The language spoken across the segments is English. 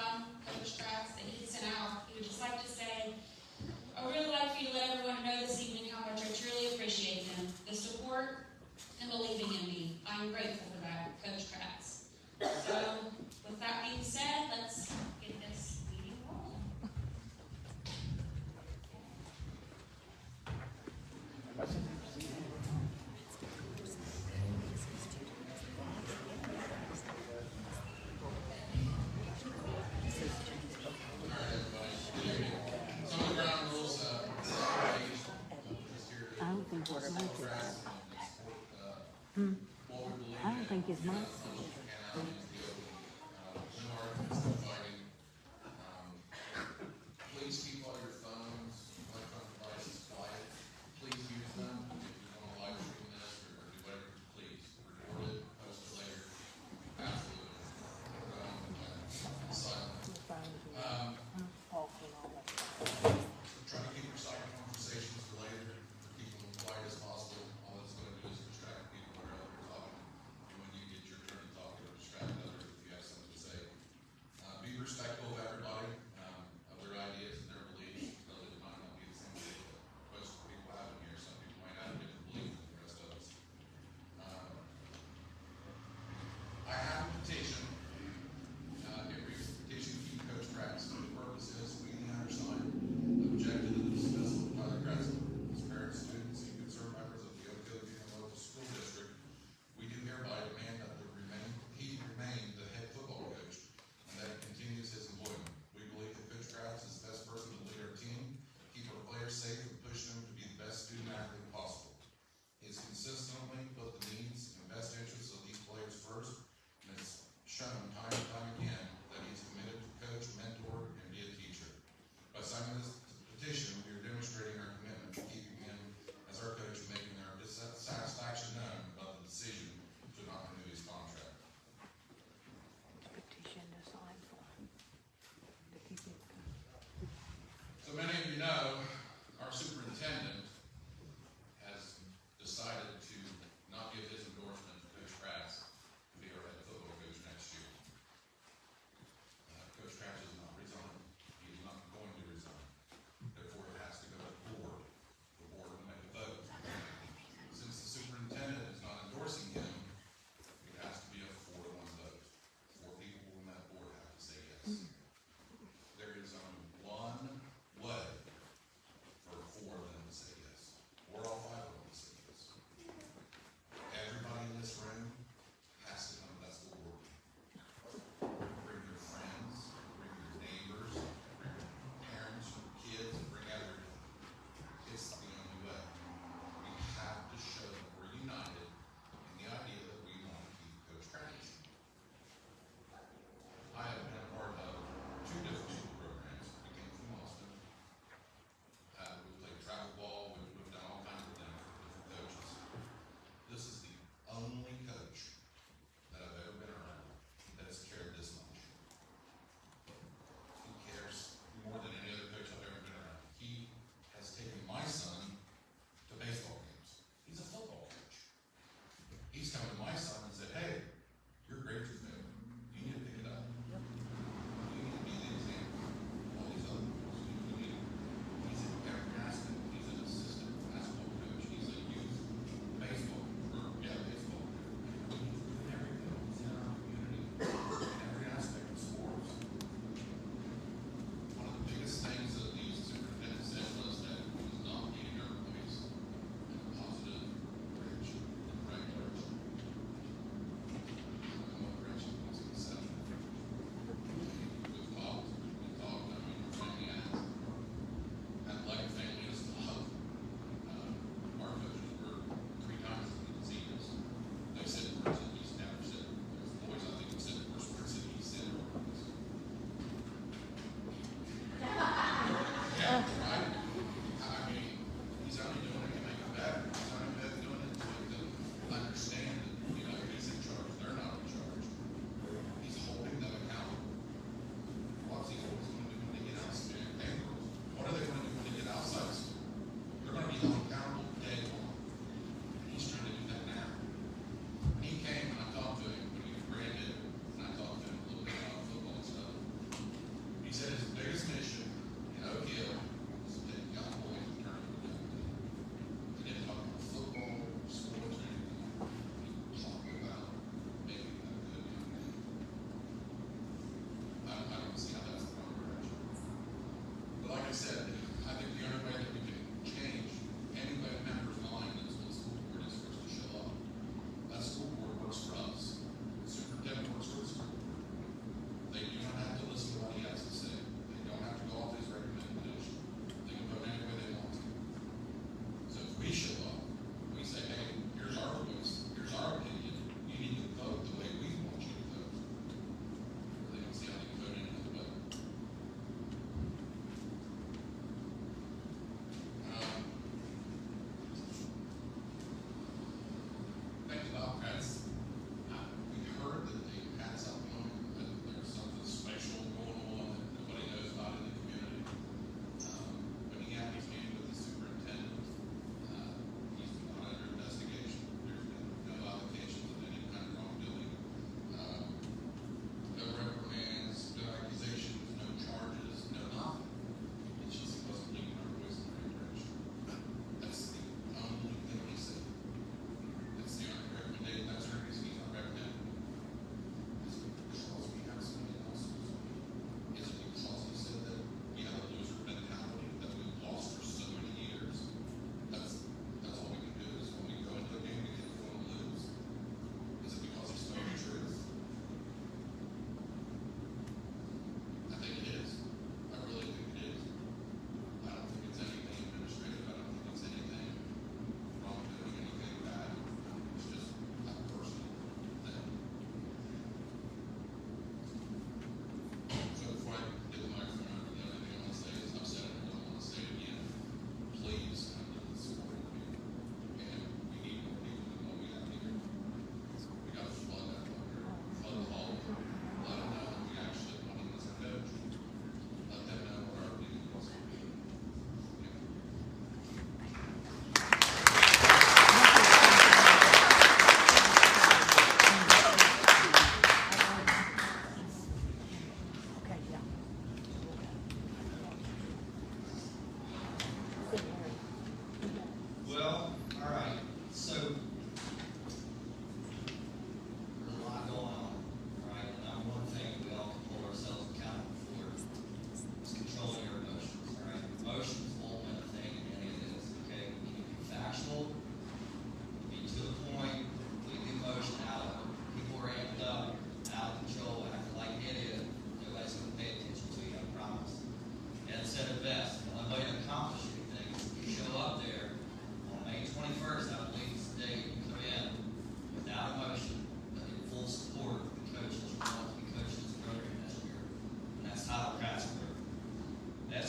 from Coach Kratz that he sent out. He would just like to say, I would really like for you to let everyone know this evening how much I truly appreciate them, the support and believing in me. I'm grateful for that, Coach Kratz. So, with that being said, let's get this meeting rolling. I don't think his mic. Please keep all your phones, electronic devices quiet. Please use them if you want to live stream this or do whatever. Please record it, post it later. Absolutely. Silent. Try to keep your silent conversations for later. Keep them quiet as possible. All it's going to do is distract people where others are talking. And when you get your turn to talk, it'll distract others if you have something to say. Be respectful of everybody, of their ideas and their beliefs, though it might not be the same thing that most people have in here. Some people might have a different belief than the rest of us. I have a petition. It reads, petition to keep Coach Kratz. The purpose is we, the undersigned, objected to the dismissal of Tyler Kratz, his parents, students, and concerned members of the Oakville Union Local School District. We do hereby demand that he remain the head football coach and that he continues his employment. We believe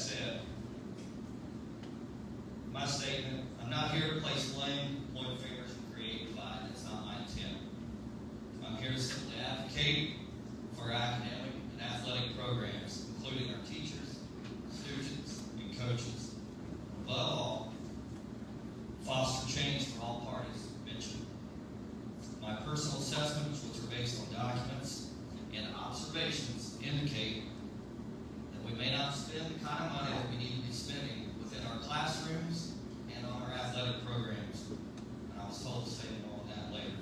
said, my statement, I'm not here to place blame, point fingers, and create divide. That's not my intent. I'm here to simply advocate for our academic and athletic programs, including our teachers, students, and coaches. Above all, foster change for all parties mentioned. My personal assessments, which are based on documents and observations, indicate that we may not spend the kind of money that we need to be spending within our classrooms and on our athletic programs. And I was told to say more on that later.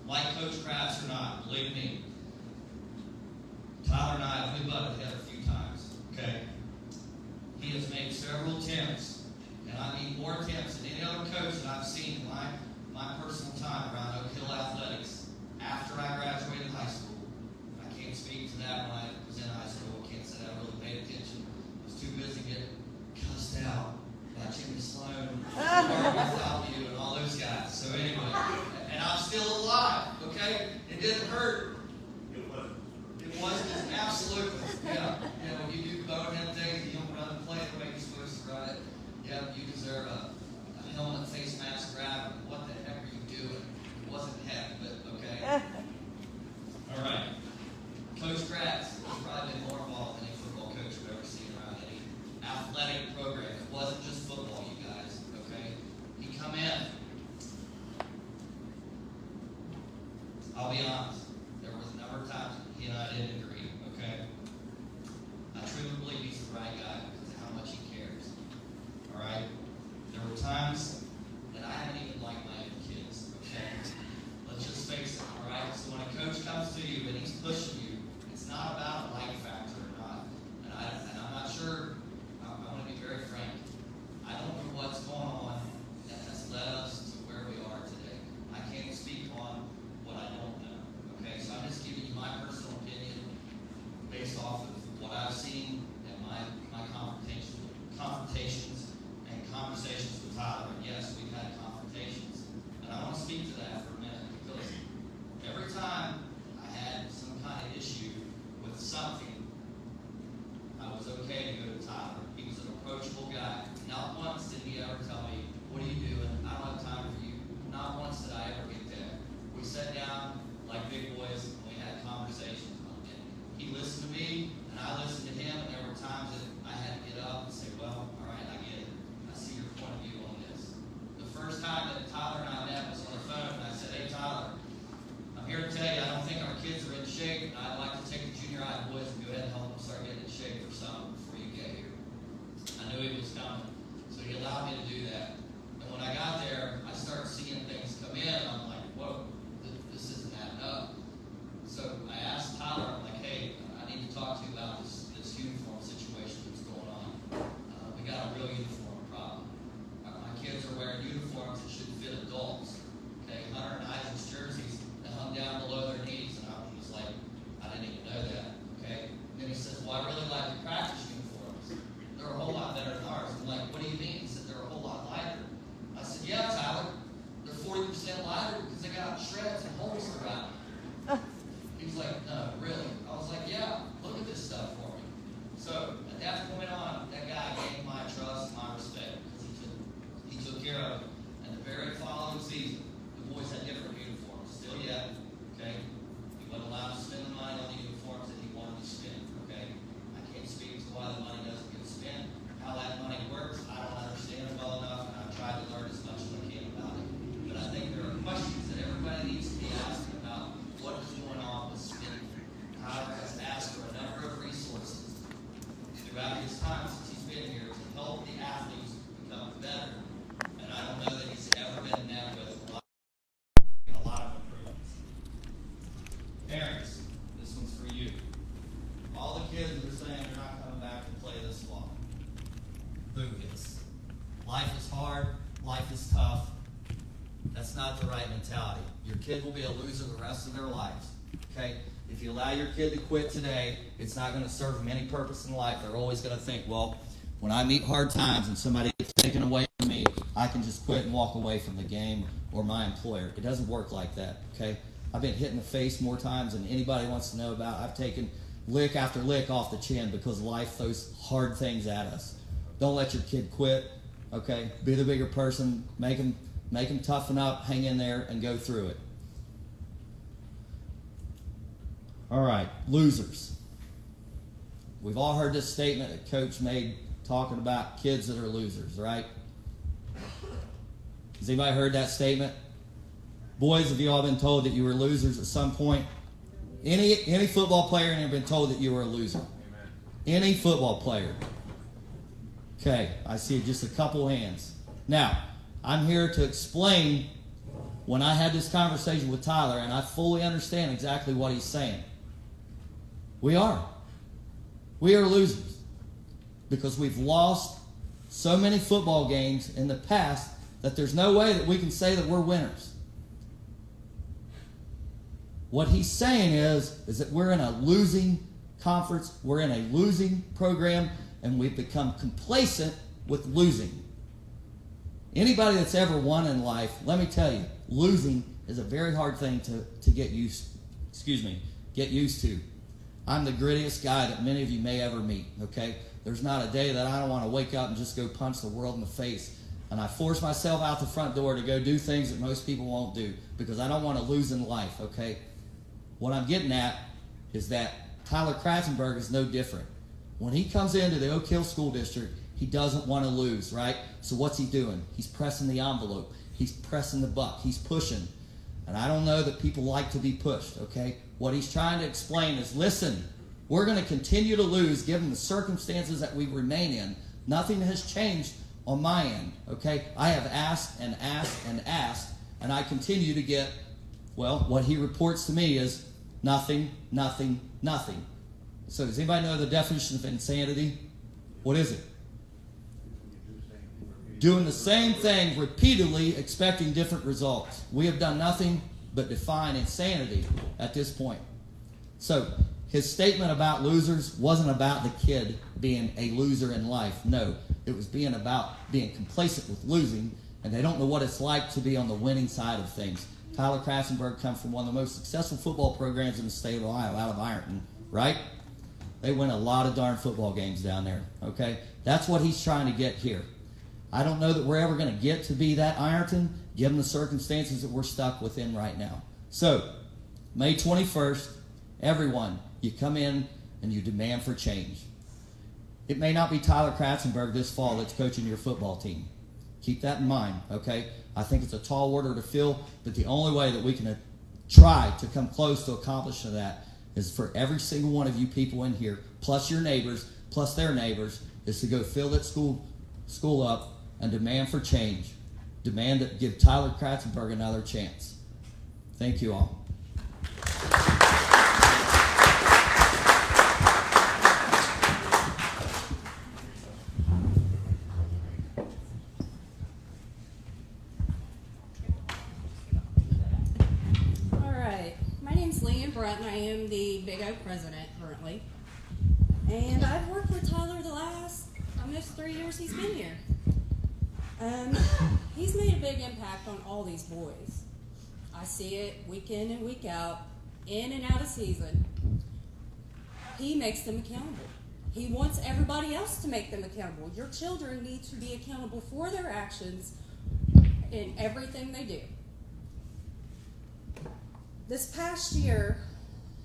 Like Coach Kratz or not, believe me, Tyler and I have butted heads a few times, okay? He has made several attempts, and I need more attempts than any other coach that I've seen in my personal time around Oak Hill athletics after I graduated high school. I can't speak to that when I was in high school. I can't say I really paid attention. I was too busy getting cussed out by Jimmy Sloan, without you, and all those guys. So anyway, and I'm still alive, okay? It didn't hurt. It wasn't absolutely, yeah. You know, when you do bonehead things, you don't run the play the way you're supposed to run it. Yeah, you deserve a helmet, face mask, grab. What the heck are you doing? It wasn't heavy, but okay. All right. Coach Kratz has probably been more involved than any football coach I've ever seen around any athletic program. It wasn't just football, you guys, okay? He come in. I'll be honest. There was a number of times he and I didn't agree, okay? I truly believe he's the right guy because of how much he cares. All right? There were times that I haven't even liked my own kids, okay? Let's just face it, all right? So when a coach comes to you and he's pushing you, it's not about a like factor or not. And I'm not sure, I want to be very frank. I don't know what's going on that has led us to where we are today. I can't speak on what I don't know, okay? So I'm just giving you my personal opinion based off of what I've seen in my confrontations and conversations with Tyler. And yes, we've had confrontations. And I want to speak to that for a minute because every time I had some kind of issue with something, I was okay to go to Tyler. He was an approachable guy. Not once did he ever tell me, what are you doing? I don't have time for you. Not once did I ever get that. We sat down like big boys and we had conversations. And he listened to me and I listened to him, and there were times that I had to get up and say, well, all right, I get it. I see your point of view on this. The first time that Tyler and I met was on the phone, and I said, hey, Tyler, I'm here to tell you I don't think our kids are in shape, and I'd like to take the junior high boys and go ahead and help them start getting in shape for some before you get here. I knew he was coming, so he allowed me to do that. And when I got there, I started seeing things come in, and I'm like, whoa, this isn't adding up. So I asked Tyler, I'm like, hey, I need to talk to you about this uniform situation that's going on. We got a real uniform problem. My kids are wearing uniforms that should fit adults. Okay, Hunter and Isaac's jerseys that hung down below their knees, and I was like, I didn't even know that. Okay, and then he says, well, I really like the practice uniforms. They're a whole lot better than ours. I'm like, what do you mean? He said, they're a whole lot lighter. I said, yeah, Tyler, they're 40% lighter because they got shreds and holes around them. He was like, no, really? I was like, yeah, look at this stuff for me. So at that point on, that guy gained my trust, my respect, because he took care of it. And the very following season, the boys had different uniforms, still yet, okay? He wasn't allowed to spend the money on the uniforms that he wanted to spend, okay? I can't speak to why the money doesn't get spent. How that money works, I don't understand it well enough, and I've tried to learn as much as I can about it. But I think there are questions that everybody needs to be asking about what is going on with spending. Tyler has asked for a number of resources throughout his time since he's been here to help the athletes become better. And I don't know that he's ever been met with a lot of improvements. Parents, this one's for you. All the kids that are saying they're not coming back to play this fall. Boo this. Life is hard. Life is tough. That's not the right mentality. Your kid will be a loser the rest of their lives. Okay? If you allow your kid to quit today, it's not going to serve them any purpose in life. They're always going to think, well, when I meet hard times and somebody gets taken away from me, I can just quit and walk away from the game or my employer. It doesn't work like that, okay? I've been hit in the face more times than anybody wants to know about. I've taken lick after lick off the chin because life throws hard things at us. Don't let your kid quit, okay? Be the bigger person. Make them toughen up, hang in there, and go through it. All right, losers. We've all heard this statement that Coach made talking about kids that are losers, right? Has anybody heard that statement? Boys, have you all been told that you were losers at some point? Any football player have been told that you were a loser? Amen. Any football player. Okay, I see just a couple hands. Now, I'm here to explain when I had this conversation with Tyler, and I fully understand exactly what he's saying. We are. We are losers because we've lost so many football games in the past that there's no way that we can say that we're winners. What he's saying is that we're in a losing conference, we're in a losing program, and we've become complacent with losing. Anybody that's ever won in life, let me tell you, losing is a very hard thing to get used to. I'm the grittiest guy that many of you may ever meet, okay? There's not a day that I don't want to wake up and just go punch the world in the face. And I force myself out the front door to go do things that most people won't do because I don't want to lose in life, okay? What I'm getting at is that Tyler Kratzenberg is no different. When he comes into the Oak Hill School District, he doesn't want to lose, right? So what's he doing? He's pressing the envelope. He's pressing the buck. He's pushing. And I don't know that people like to be pushed, okay? What he's trying to explain is, listen, we're going to continue to lose given the circumstances that we remain in. Nothing has changed on my end, okay? I have asked and asked and asked, and I continue to get, well, what he reports to me is nothing, nothing, nothing. So does anybody know the definition of insanity? What is it? Doing the same thing repeatedly, expecting different results. We have done nothing but define insanity at this point. So his statement about losers wasn't about the kid being a loser in life. No, it was being about being complacent with losing, and they don't know what it's like to be on the winning side of things. Tyler Kratzenberg comes from one of the most successful football programs in the state of Ohio, out of Ironton, right? They win a lot of darn football games down there, okay? That's what he's trying to get here. I don't know that we're ever going to get to be that Ironton, given the circumstances that we're stuck within right now. So, May 21st, everyone, you come in and you demand for change. It may not be Tyler Kratzenberg this fall that's coaching your football team. Keep that in mind, okay? I think it's a tall order to fill, but the only way that we can try to come close to accomplishing that is for every single one of you people in here, plus your neighbors, plus their neighbors, is to go fill that school up and demand for change. Demand to give Tyler Kratzenberg another chance. Thank you all. And I am the Big O president currently. And I've worked with Tyler the last almost 3 years he's been here. He's made a big impact on all these boys. I see it week in and week out, in and out of season. He makes them accountable. He wants everybody else to make them accountable. Your children need to be accountable for their actions in everything they do. This past year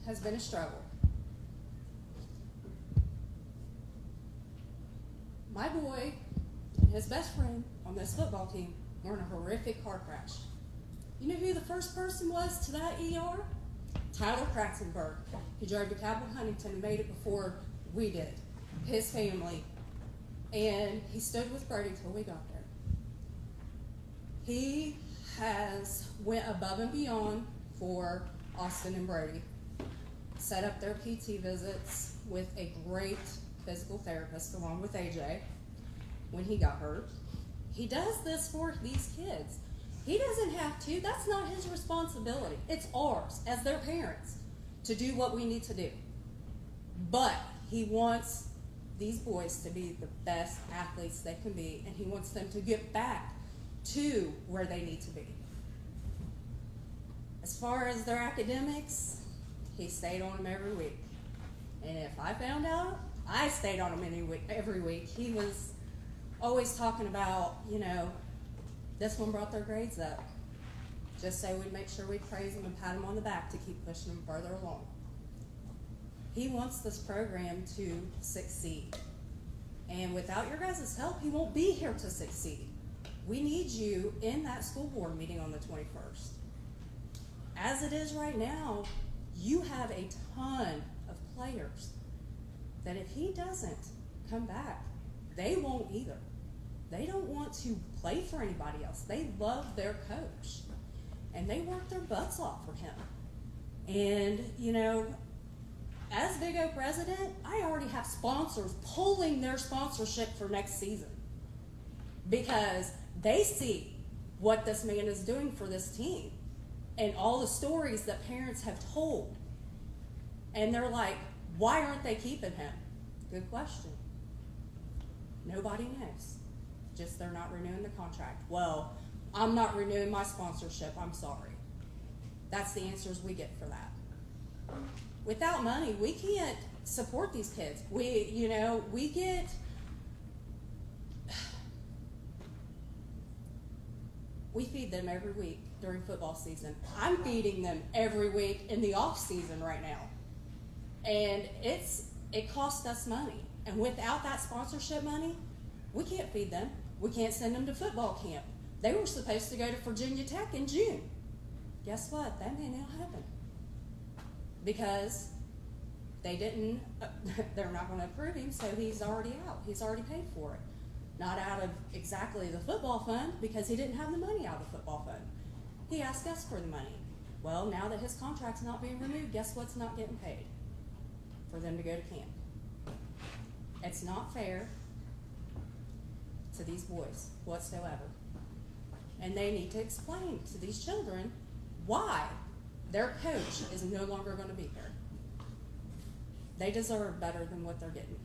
has been a struggle. My boy and his best friend on this football team were in a horrific car crash. You know who the first person was to that ER? Tyler Kratzenberg. He drove to Cabell Huntington and made it before we did, his family. And he stood with Brody till we got there. He has went above and beyond for Austin and Brody. Set up their PT visits with a great physical therapist along with AJ when he got hurt. He does this for these kids. He doesn't have to. That's not his responsibility. It's ours as their parents to do what we need to do. But he wants these boys to be the best athletes they can be, and he wants them to get back to where they need to be. As far as their academics, he stayed on them every week. And if I found out, I stayed on him every week. He was always talking about, this one brought their grades up. Just so we'd make sure we praise him and pat him on the back to keep pushing him further along. He wants this program to succeed. And without your guys' help, he won't be here to succeed. We need you in that school board meeting on the 21st. As it is right now, you have a ton of players that if he doesn't come back, they won't either. They don't want to play for anybody else. They love their coach. And they work their butts off for him. And, as Big O president, I already have sponsors pulling their sponsorship for next season. Because they see what this man is doing for this team. And all the stories that parents have told. And they're like, why aren't they keeping him? Good question. Nobody knows. Just they're not renewing the contract. Well, I'm not renewing my sponsorship. I'm sorry. That's the answers we get for that. Without money, we can't support these kids. We feed them every week during football season. I'm feeding them every week in the off season right now. And it costs us money. And without that sponsorship money, we can't feed them. We can't send them to football camp. They were supposed to go to Virginia Tech in June. Guess what? That may not happen. Because they're not going to approve him, so he's already out. He's already paid for it. Not out of exactly the football fund, because he didn't have the money out of the football fund. He asked us for the money. Well, now that his contract's not being renewed, guess what's not getting paid? For them to go to camp. It's not fair to these boys whatsoever. And they need to explain to these children why their coach is no longer going to be here. They deserve better than what they're getting.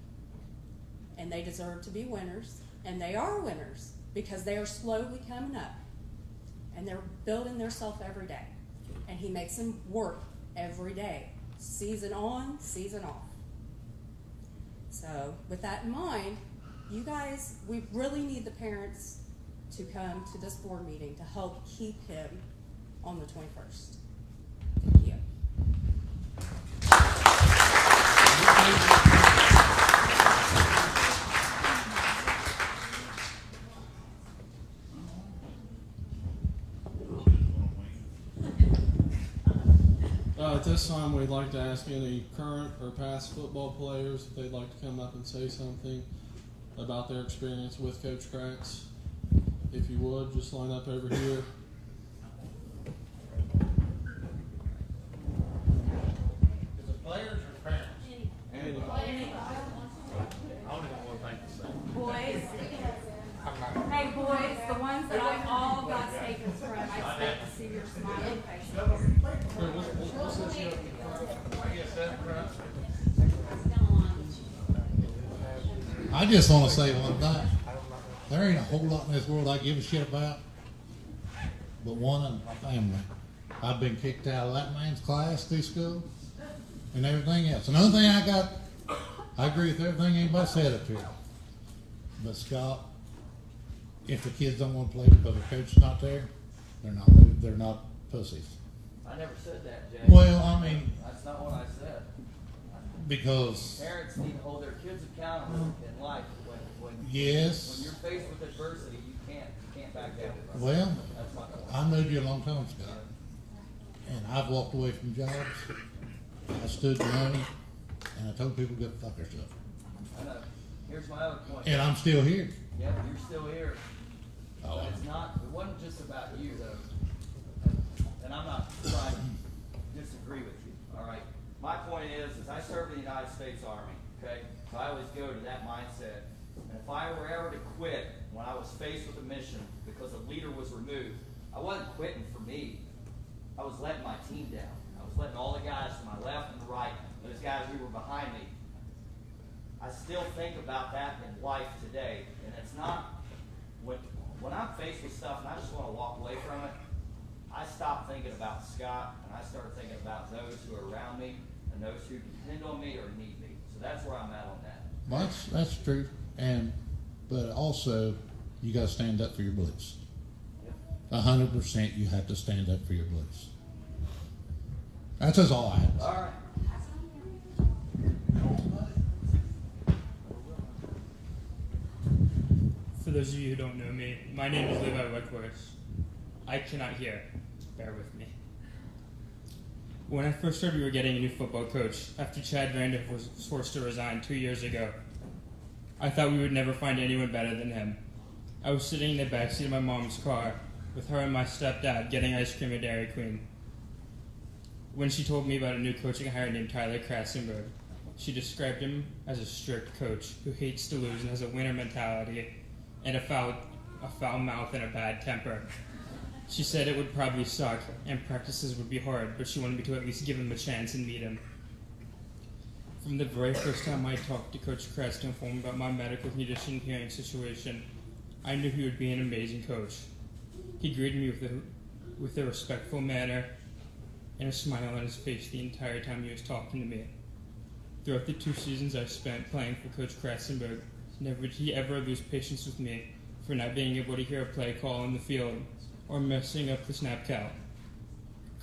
And they deserve to be winners. And they are winners because they are slowly coming up. And they're building themselves every day. And he makes them work every day. Season on, season off. So with that in mind, you guys, we really need the parents to come to this board meeting to help keep him on the 21st. Thank you. At this time, we'd like to ask any current or past football players if they'd like to come up and say something about their experience with Coach Kratz. If you would, just line up over here. Is it players or parents? Anybody. I only got one thing to say. Boys, hey boys, the ones that I all got statements from, I expect to see your smiling faces. What's this here? I just want to say one thing. There ain't a whole lot in this world I give a shit about, but one of my family. I've been kicked out of that man's class through school and everything else. Another thing I agree with everything anybody said up here. But Scott, if the kids don't want to play because the coach is not there, they're not pussies. I never said that, Jay. Well, I mean, That's not what I said. because Parents need to hold their kids accountable in life. When yes, you're faced with adversity, you can't back down. well, That's my point. I knew you a long time, Scott, and I've walked away from jobs. I stood the money, and I told people to go fuck themselves. I know. Here's my other point. And I'm still here. Yeah, you're still here. Oh, But it wasn't just about you, though. And I'm not trying to disagree with you, all right? My point is I served in the United States Army, okay? So I always go to that mindset. And if I were ever to quit when I was faced with a mission because a leader was removed, I wasn't quitting for me. I was letting my team down. I was letting all the guys to my left and the right, those guys who were behind me. I still think about that in life today. And it's not, when I'm faced with stuff and I just want to walk away from it, I stop thinking about Scott and I start thinking about those who are around me and and those who depend on me or need me. So that's where I'm at on that. Well, that's true, but also you got to stand up for your beliefs. 100%, you have to stand up for your beliefs. That's all I have. All right. For those of you who don't know me, my name is Levi Weckworth. I cannot hear. Bear with me. When I first heard we were getting a new football coach, after Chad Vanderhoef was forced to resign 2 years ago, I thought we would never find anyone better than him. I was sitting in the backseat of my mom's car, with her and my stepdad getting ice cream at Dairy Queen, when she told me about a new coaching hire named Tyler Kratz. She described him as a strict coach who hates to lose and has a winner mentality and a foul mouth and a bad temper. She said it would probably suck and practices would be hard, but she wanted me to at least give him a chance and meet him. From the very first time I talked to Coach Kratz to inform him about my medical condition hearing situation, I knew he would be an amazing coach. He greeted me with a respectful manner and a smile on his face the entire time he was talking to me. Throughout the 2 seasons I spent playing for Coach Kratzenberg, never did he ever lose patience with me for not being able to hear a play call on the field or messing up the snap count.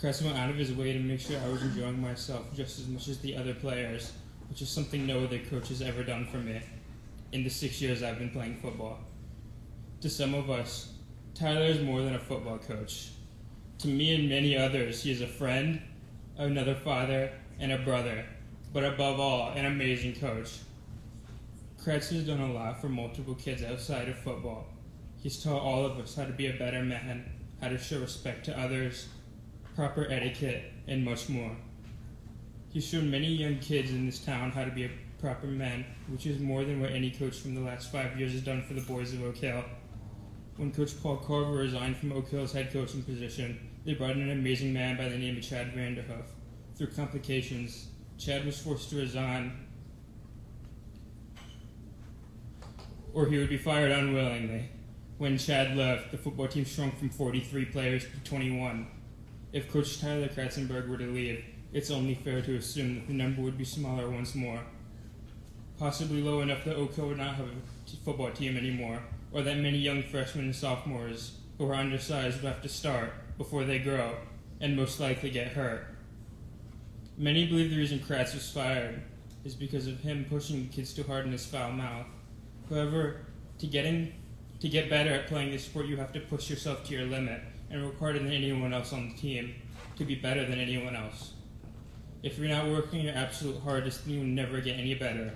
Kratz went out of his way to make sure I was enjoying myself just as much as the other players, which is something no other coach has ever done for me in the 6 years I've been playing football. To some of us, Tyler is more than a football coach. To me and many others, he is a friend, another father, and a brother, but above all, an amazing coach. Kratz has done a lot for multiple kids outside of football. He's taught all of us how to be a better man, how to show respect to others, proper etiquette, and much more. He's shown many young kids in this town how to be a proper man, which is more than what any coach from the last 5 years has done for the boys of Oak Hill. When Coach Paul Carver resigned from Oak Hill's head coaching position, they brought in an amazing man by the name of Chad Vanderhoef. Through complications, Chad was forced to resign, or he would be fired unwillingly. When Chad left, the football team shrunk from 43 players to 21. If Coach Tyler Kratzenberg were to leave, it's only fair to assume that the number would be smaller once more. Possibly low enough that Oak Hill would not have a football team anymore, or that many young freshmen and sophomores who are undersized would have to start before they grow, and most likely get hurt. Many believe the reason Kratz was fired is because of him pushing the kids too hard in his foul mouth. However, to get better at playing this sport, you have to push yourself to your limit and work harder than anyone else on the team to be better than anyone else. If you're not working your absolute hardest, then you'll never get any better.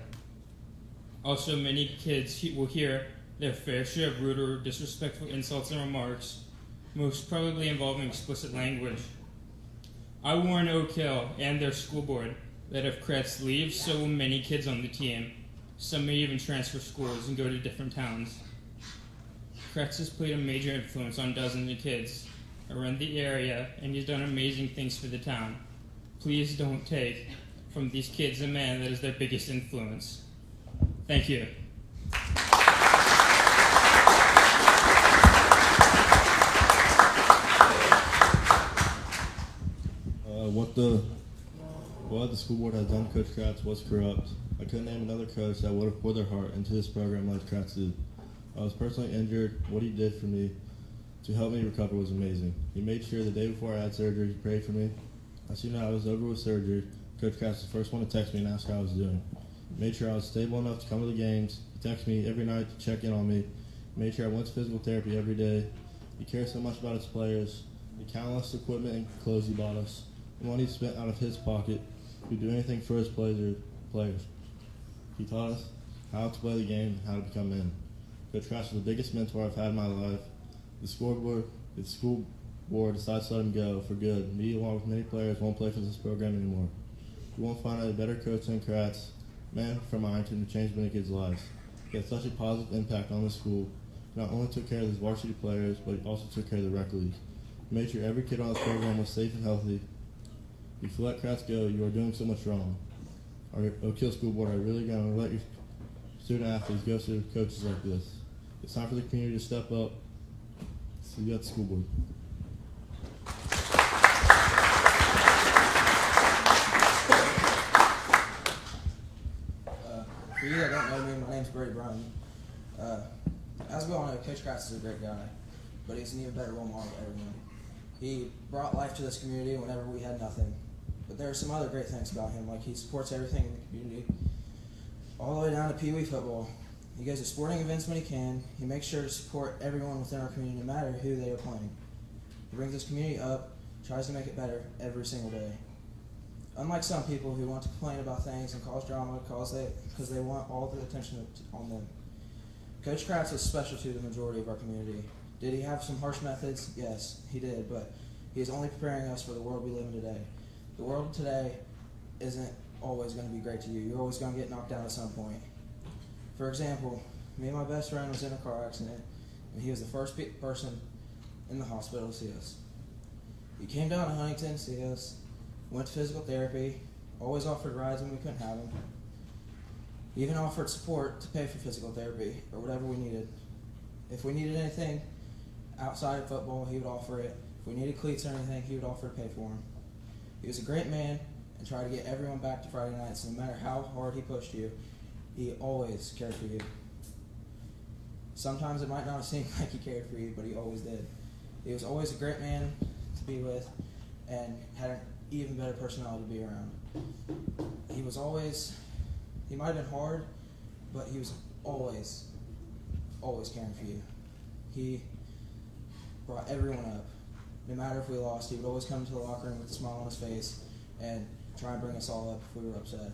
Also, many kids will hear their fair share of rude or disrespectful insults and remarks, most probably involving explicit language. I warn Oak Hill and their school board that if Kratz leaves, so will many kids on the team. Some may even transfer schools and go to different towns. Kratz has played a major influence on dozens of kids around the area, and he's done amazing things for the town. Please don't take from these kids a man that is their biggest influence. Thank you. What the school board has done to Coach Kratz was corrupt. I couldn't name another coach that would have poured their heart into this program like Kratz did. I was personally injured. What he did for me to help me recover was amazing. He made sure the day before I had surgery, he prayed for me. As soon as I was over with surgery, Coach Kratz was the first one to text me and ask how I was doing. He made sure I was stable enough to come to the games. He texted me every night to check in on me. He made sure I went to physical therapy every day. He cares so much about his players. The countless equipment and clothes he bought us. The money he spent out of his pocket. He would do anything for his players. He taught us how to play the game and how to become men. Coach Kratz was the biggest mentor I've had in my life. The school board decided to let him go for good. Me, along with many players, won't play for this program anymore. You won't find a better coach than Kratz, man from Ironton, who changed many kids' lives. He had such a positive impact on the school. He not only took care of his varsity players, but he also took care of the rec league. He made sure every kid on this program was safe and healthy. If you let Kratz go, you are doing so much wrong. Our Oak Hill School Board are really going to let your student athletes go through coaches like this. It's time for the community to step up. See you at the school board. For you that don't know me, my name's Brady Brown. As we all know, Coach Kratz is a great guy, but he's an even better role model to everyone. He brought life to this community whenever we had nothing. But there are some other great things about him, like he supports everything in the community, all the way down to Pee Wee football. He goes to sporting events when he can. He makes sure to support everyone within our community, no matter who they are playing. He brings this community up, tries to make it better every single day. Unlike some people who want to complain about things and cause drama because they want all the attention on them. Coach Kratz was special to the majority of our community. Did he have some harsh methods? Yes, he did, but he is only preparing us for the world we live in today. The world today isn't always going to be great to you. You're always going to get knocked down at some point. For example, me and my best friend was in a car accident, and he was the first person in the hospital to see us. He came down to Huntington to see us, went to physical therapy, always offered rides when we couldn't have them. He even offered support to pay for physical therapy or whatever we needed. If we needed anything outside of football, he would offer it. If we needed cleats or anything, he would offer to pay for them. He was a great man and tried to get everyone back to Friday nights. No matter how hard he pushed you, he always cared for you. Sometimes it might not seem like he cared for you, but he always did. He was always a great man to be with and had an even better personality to be around. He might have been hard, but he was always caring for you. He brought everyone up. No matter if we lost, he would always come to the locker room with a smile on his face and try and bring us all up if we were upset.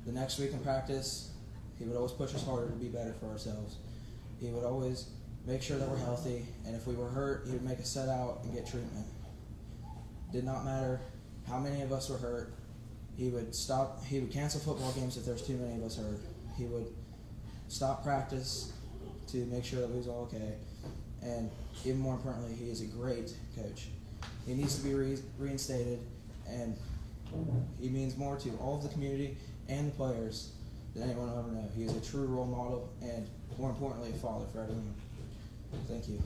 The next week in practice, he would always push us harder to be better for ourselves. He would always make sure that we're healthy, and if we were hurt, he would make us set out and get treatment. Did not matter how many of us were hurt. He would cancel football games if there's too many of us hurt. He would stop practice to make sure that we was all okay. And even more importantly, he is a great coach. He needs to be reinstated, and he means more to all of the community and the players than anyone will ever know. He is a true role model and, more importantly, a father for everyone. Thank you.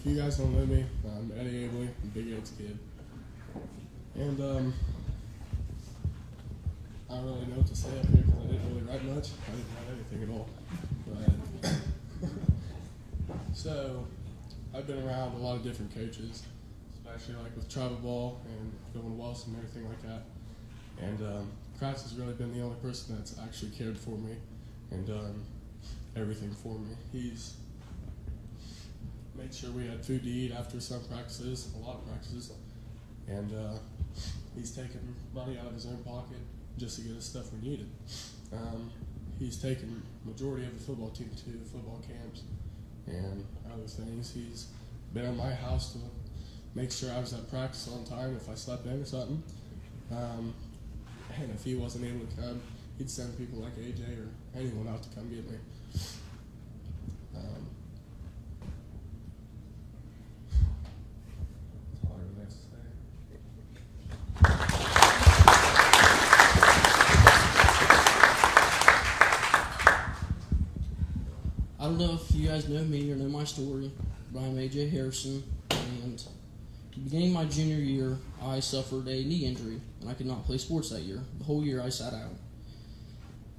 If you guys don't know me, I'm Eddie Abley, I'm Big Ed's kid. And I don't really know what to say up here because I didn't really write much. I didn't write anything at all. But so, I've been around a lot of different coaches, especially like with travel ball and going to Wilson and everything like that. And Kratz has really been the only person that's actually cared for me and done everything for me. He's made sure we had food to eat after some practices, a lot of practices, and he's taken money out of his own pocket just to get us stuff we needed. He's taken majority of the football team to football camps and other things. He's been at my house to make sure I was at practice on time if I slept in or something. And if he wasn't able to come, he'd send people like AJ or anyone out to come get me. That's all I really have to I don't know if you guys know me or know my story, but I'm AJ Harrison, and at the beginning of my junior year, I suffered a knee injury, and I could not play sports that year. The whole year I sat out.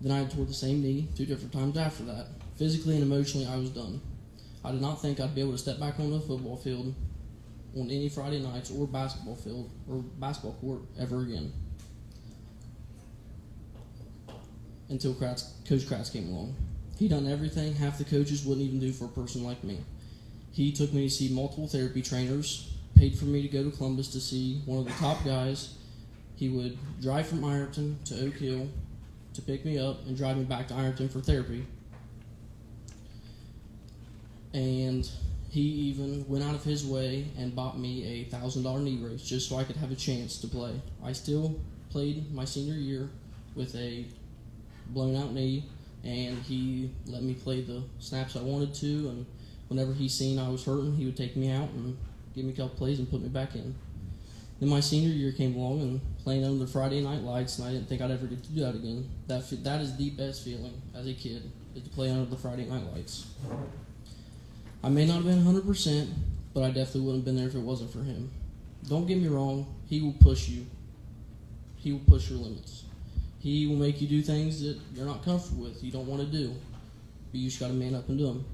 Then I had tore the same knee 2 different times after that. Physically and emotionally, I was done. I did not think I'd be able to step back on the football field on any Friday nights or basketball field or basketball court ever again. Until Coach Kratz came along. He done everything half the coaches wouldn't even do for a person like me. He took me to see multiple therapy trainers, paid for me to go to Columbus to see one of the top guys. He would drive from Ironton to Oak Hill to pick me up and drive me back to Ironton for therapy. And he even went out of his way and bought me a $1,000 knee brace just so I could have a chance to play. I still played my senior year with a blown out knee, and he let me play the snaps I wanted to, and whenever he seen I was hurting, he would take me out and give me a couple plays and put me back in. Then my senior year came along and playing under the Friday night lights, and I didn't think I'd ever get to do that again. That is the best feeling as a kid, is to play under the Friday night lights. I may not have been 100%, but I definitely wouldn't have been there if it wasn't for him. Don't get me wrong, he will push you. He will push your limits. He will make you do things that you're not comfortable with, you don't want to do. But you just got to man up and do them.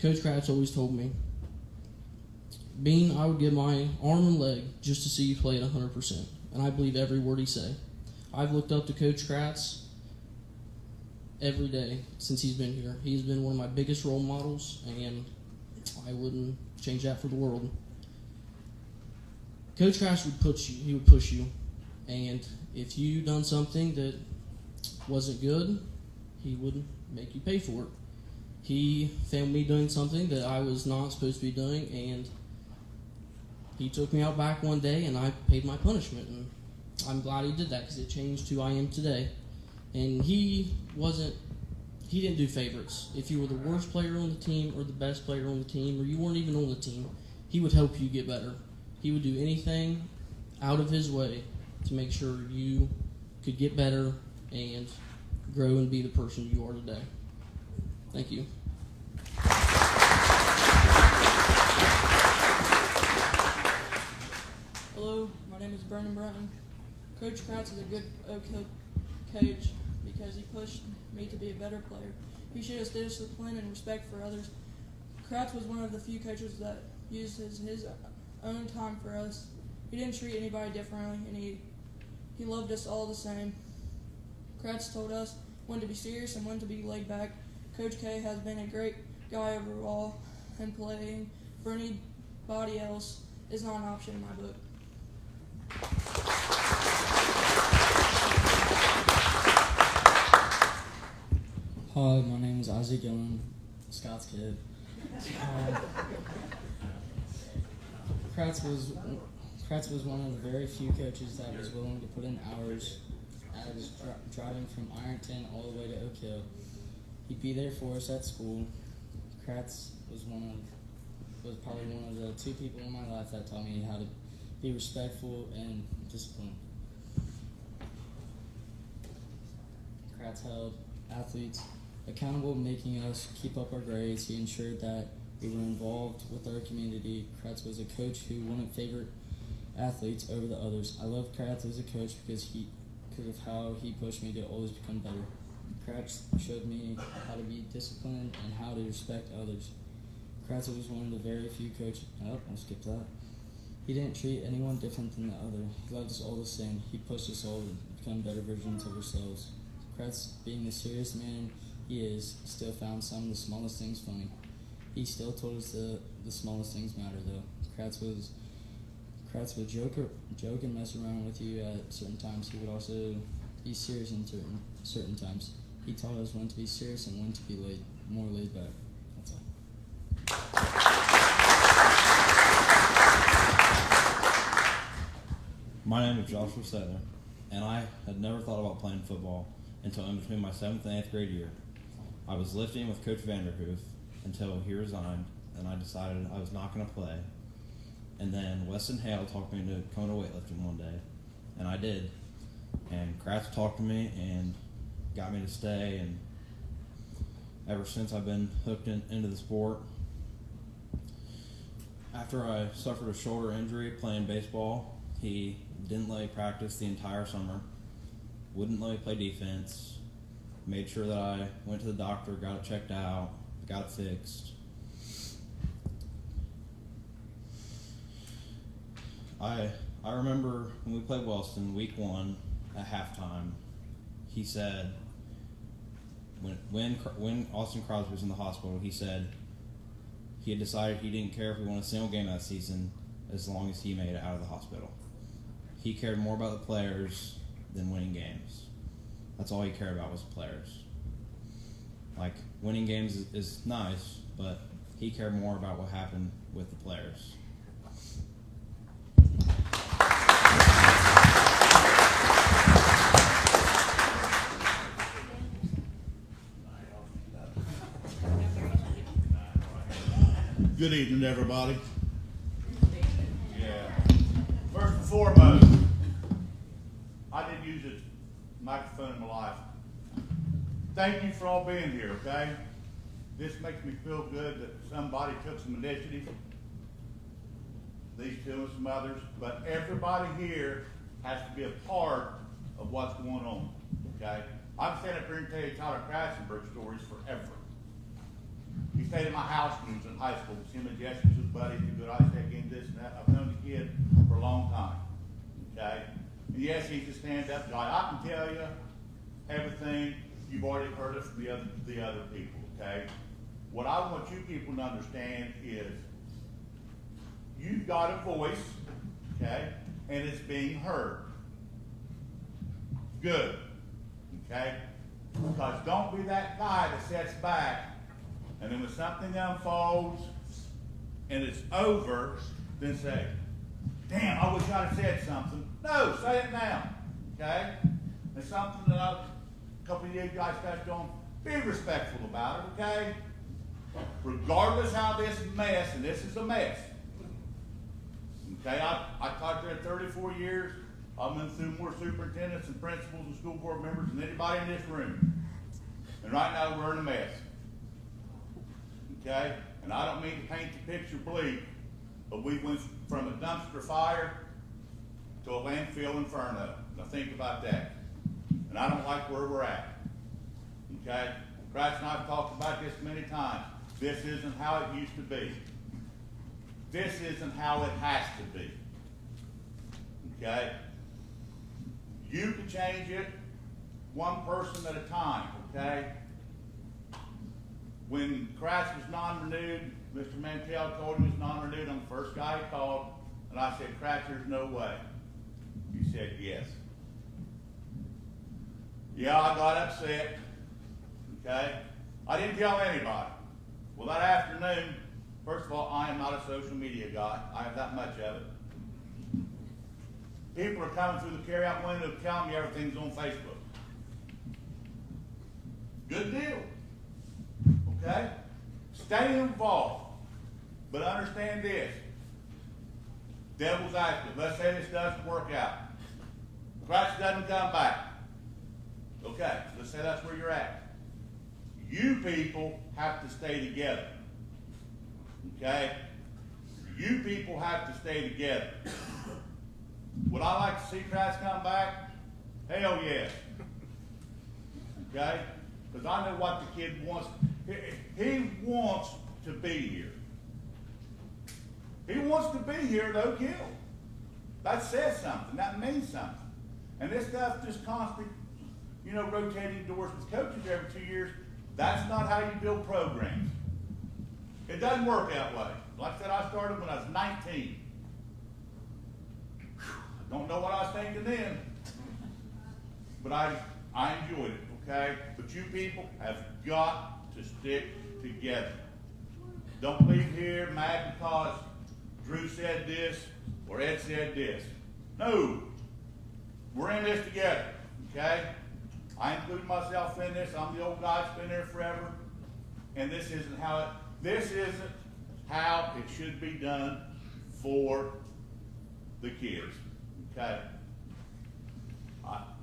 Coach Kratz always told me, Bean, I would give my arm and leg just to see you play at 100%. And I believe every word he say. I've looked up to Coach Kratz every day since he's been here. He's been one of my biggest role models, and I wouldn't change that for the world. Coach Kratz would push you. He would push you, and if you done something that wasn't good, he would make you pay for it. He found me doing something that I was not supposed to be doing, and he took me out back one day, and I paid my punishment. And I'm glad he did that because it changed who I am today. And he didn't do favorites. If you were the worst player on the team or the best player on the team, or you weren't even on the team, he would help you get better. He would do anything out of his way to make sure you could get better and grow and be the person you are today. Thank you. Hello, my name is Brandon Bratton. Coach Kratz is a good coach because he pushed me to be a better player. He showed us discipline and respect for others. Kratz was one of the few coaches that used his own time for us. He didn't treat anybody differently, and he loved us all the same. Kratz told us when to be serious and when to be laid back. Coach K has been a great guy overall, and playing for anybody else is not an option in my book. Hi, my name is Isaac Gillen, Scott's kid. Kratz was one of the very few coaches that was willing to put in hours as driving from Ironton all the way to Oak Hill. He'd be there for us at school. Kratz was probably one of the two people in my life that taught me how to be respectful and disciplined. Kratz held athletes accountable, making us keep up our grades. He ensured that we were involved with our community. Kratz was a coach who wouldn't favor athletes over the others. I love Kratz as a coach because of how he pushed me to always become better. Kratz showed me how to be disciplined and how to respect others. Kratz was one of the very few coaches. Oh, I'll skip that. He didn't treat anyone different than the other. He loved us all the same. He pushed us all to become better versions of ourselves. Kratz, being the serious man he is, still found some of the smallest things funny. He still told us the smallest things matter, though. Kratz would joke and mess around with you at certain times. He would also be serious in certain times. He taught us when to be serious and when to be more laid back. That's all. My name is Joshua Settler, and I had never thought about playing football until in between my 7th and 8th grade year. I was lifting with Coach Vanderhoof until he resigned, and I decided I was not going to play. And then Weston Hale talked me into Kona weightlifting one day, and I did. And Kratz talked to me and got me to stay, and ever since I've been hooked into the sport. After I suffered a shoulder injury playing baseball, he didn't let me practice the entire summer, wouldn't let me play defense, made sure that I went to the doctor, got it checked out, got it fixed. I remember when we played Wellston week 1 at halftime, he said, when Austin Crosby was in the hospital, he said he had decided he didn't care if we won a single game that season as long as he made it out of the hospital. He cared more about the players than winning games. That's all he cared about was the players. Like, winning games is nice, but he cared more about what happened with the players. Good evening, everybody. Yeah. First and foremost, I didn't use this microphone in my life. Thank you for all being here, okay? This makes me feel good that somebody took some initiative these two and some others, but everybody here has to be a part of what's going on, okay? I'm standing up here and tell you Tyler Kratzenberg stories forever. He stayed at my house when he was in high school. Him and Jesse was buddies, he good ice tag game, this and that. I've known the kid for a long time, okay? And yes, he's a stand-up guy. I can tell you everything. You've already heard it from the other people, okay? What I want you people to understand is you've got a voice, okay, and it's being heard. Good, okay? Because don't be that guy that sits back and then when something unfolds and it's over, then say, damn, I wish I'd have said something. No, say it now, okay? It's something that a couple of you guys touched on. Be respectful about it, okay? Regardless how this mess, and this is a mess, okay? I taught there 34 years. I've been through more superintendents and principals and school board members than anybody in this room. And right now we're in a mess, okay? And I don't mean to paint the picture bleak, but we went from a dumpster fire to a landfill inferno. Now think about that. And I don't like where we're at, okay? Kratz and I have talked about this many times. This isn't how it used to be. This isn't how it has to be, okay? You can change it one person at a time, okay? When Kratz was non-renewed, Mr. Mantell told him he was non-renewed. I'm the first guy he called, and I said, Kratz, there's no way. He said, yes. Yeah, I got upset, okay? I didn't tell anybody. Well, that afternoon, first of all, I am not a social media guy. I have that much of it. People are coming through the carryout window telling me everything's on Facebook. Good deal. Okay? Stay involved. But understand this. Devil's active. Let's say this doesn't work out. Christ doesn't come back. Okay, let's say that's where you're at. You people have to stay together. Okay? You people have to stay together. Would I like to see Kratz come back? Hell yes. Okay? Because I know what the kid wants. He wants to be here. He wants to be here, no kill. That says something. That means something. And this stuff just constant, rotating doors with coaches every 2 years, that's not how you build programs. It doesn't work that way. Like I said, I started when I was 19. I don't know what I was thinking then, but I enjoyed it, okay? But you people have got to stick together. Don't leave here mad because Drew said this or Ed said this. No, we're in this together, okay? I include myself in this. I'm the old guy that's been there forever, and this isn't how it should be done for the kids, okay?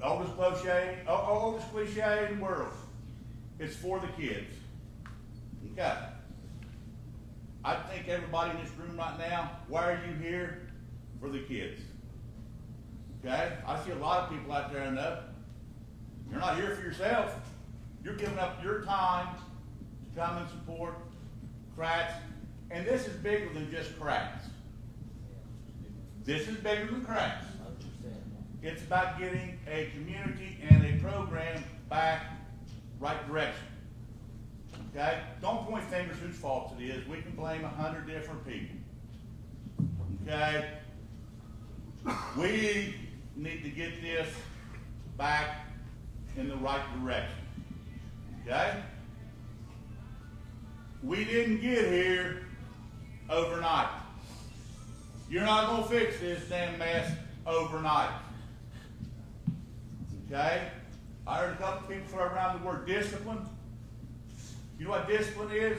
Oldest cliche in the world. It's for the kids, okay? I think everybody in this room right now, why are you here? For the kids, okay? I see a lot of people out there I know. You're not here for yourself. You're giving up your time to come and support Kratz. And this is bigger than just Kratz. This is bigger than Kratz. It's about getting a community and a program back right direction. Okay? Don't point fingers whose fault it is. We can blame 100 different people. Okay? We need to get this back in the right direction. Okay? We didn't get here overnight. You're not going to fix this damn mess overnight. Okay? I heard a couple people throw around the word discipline. You know what discipline is?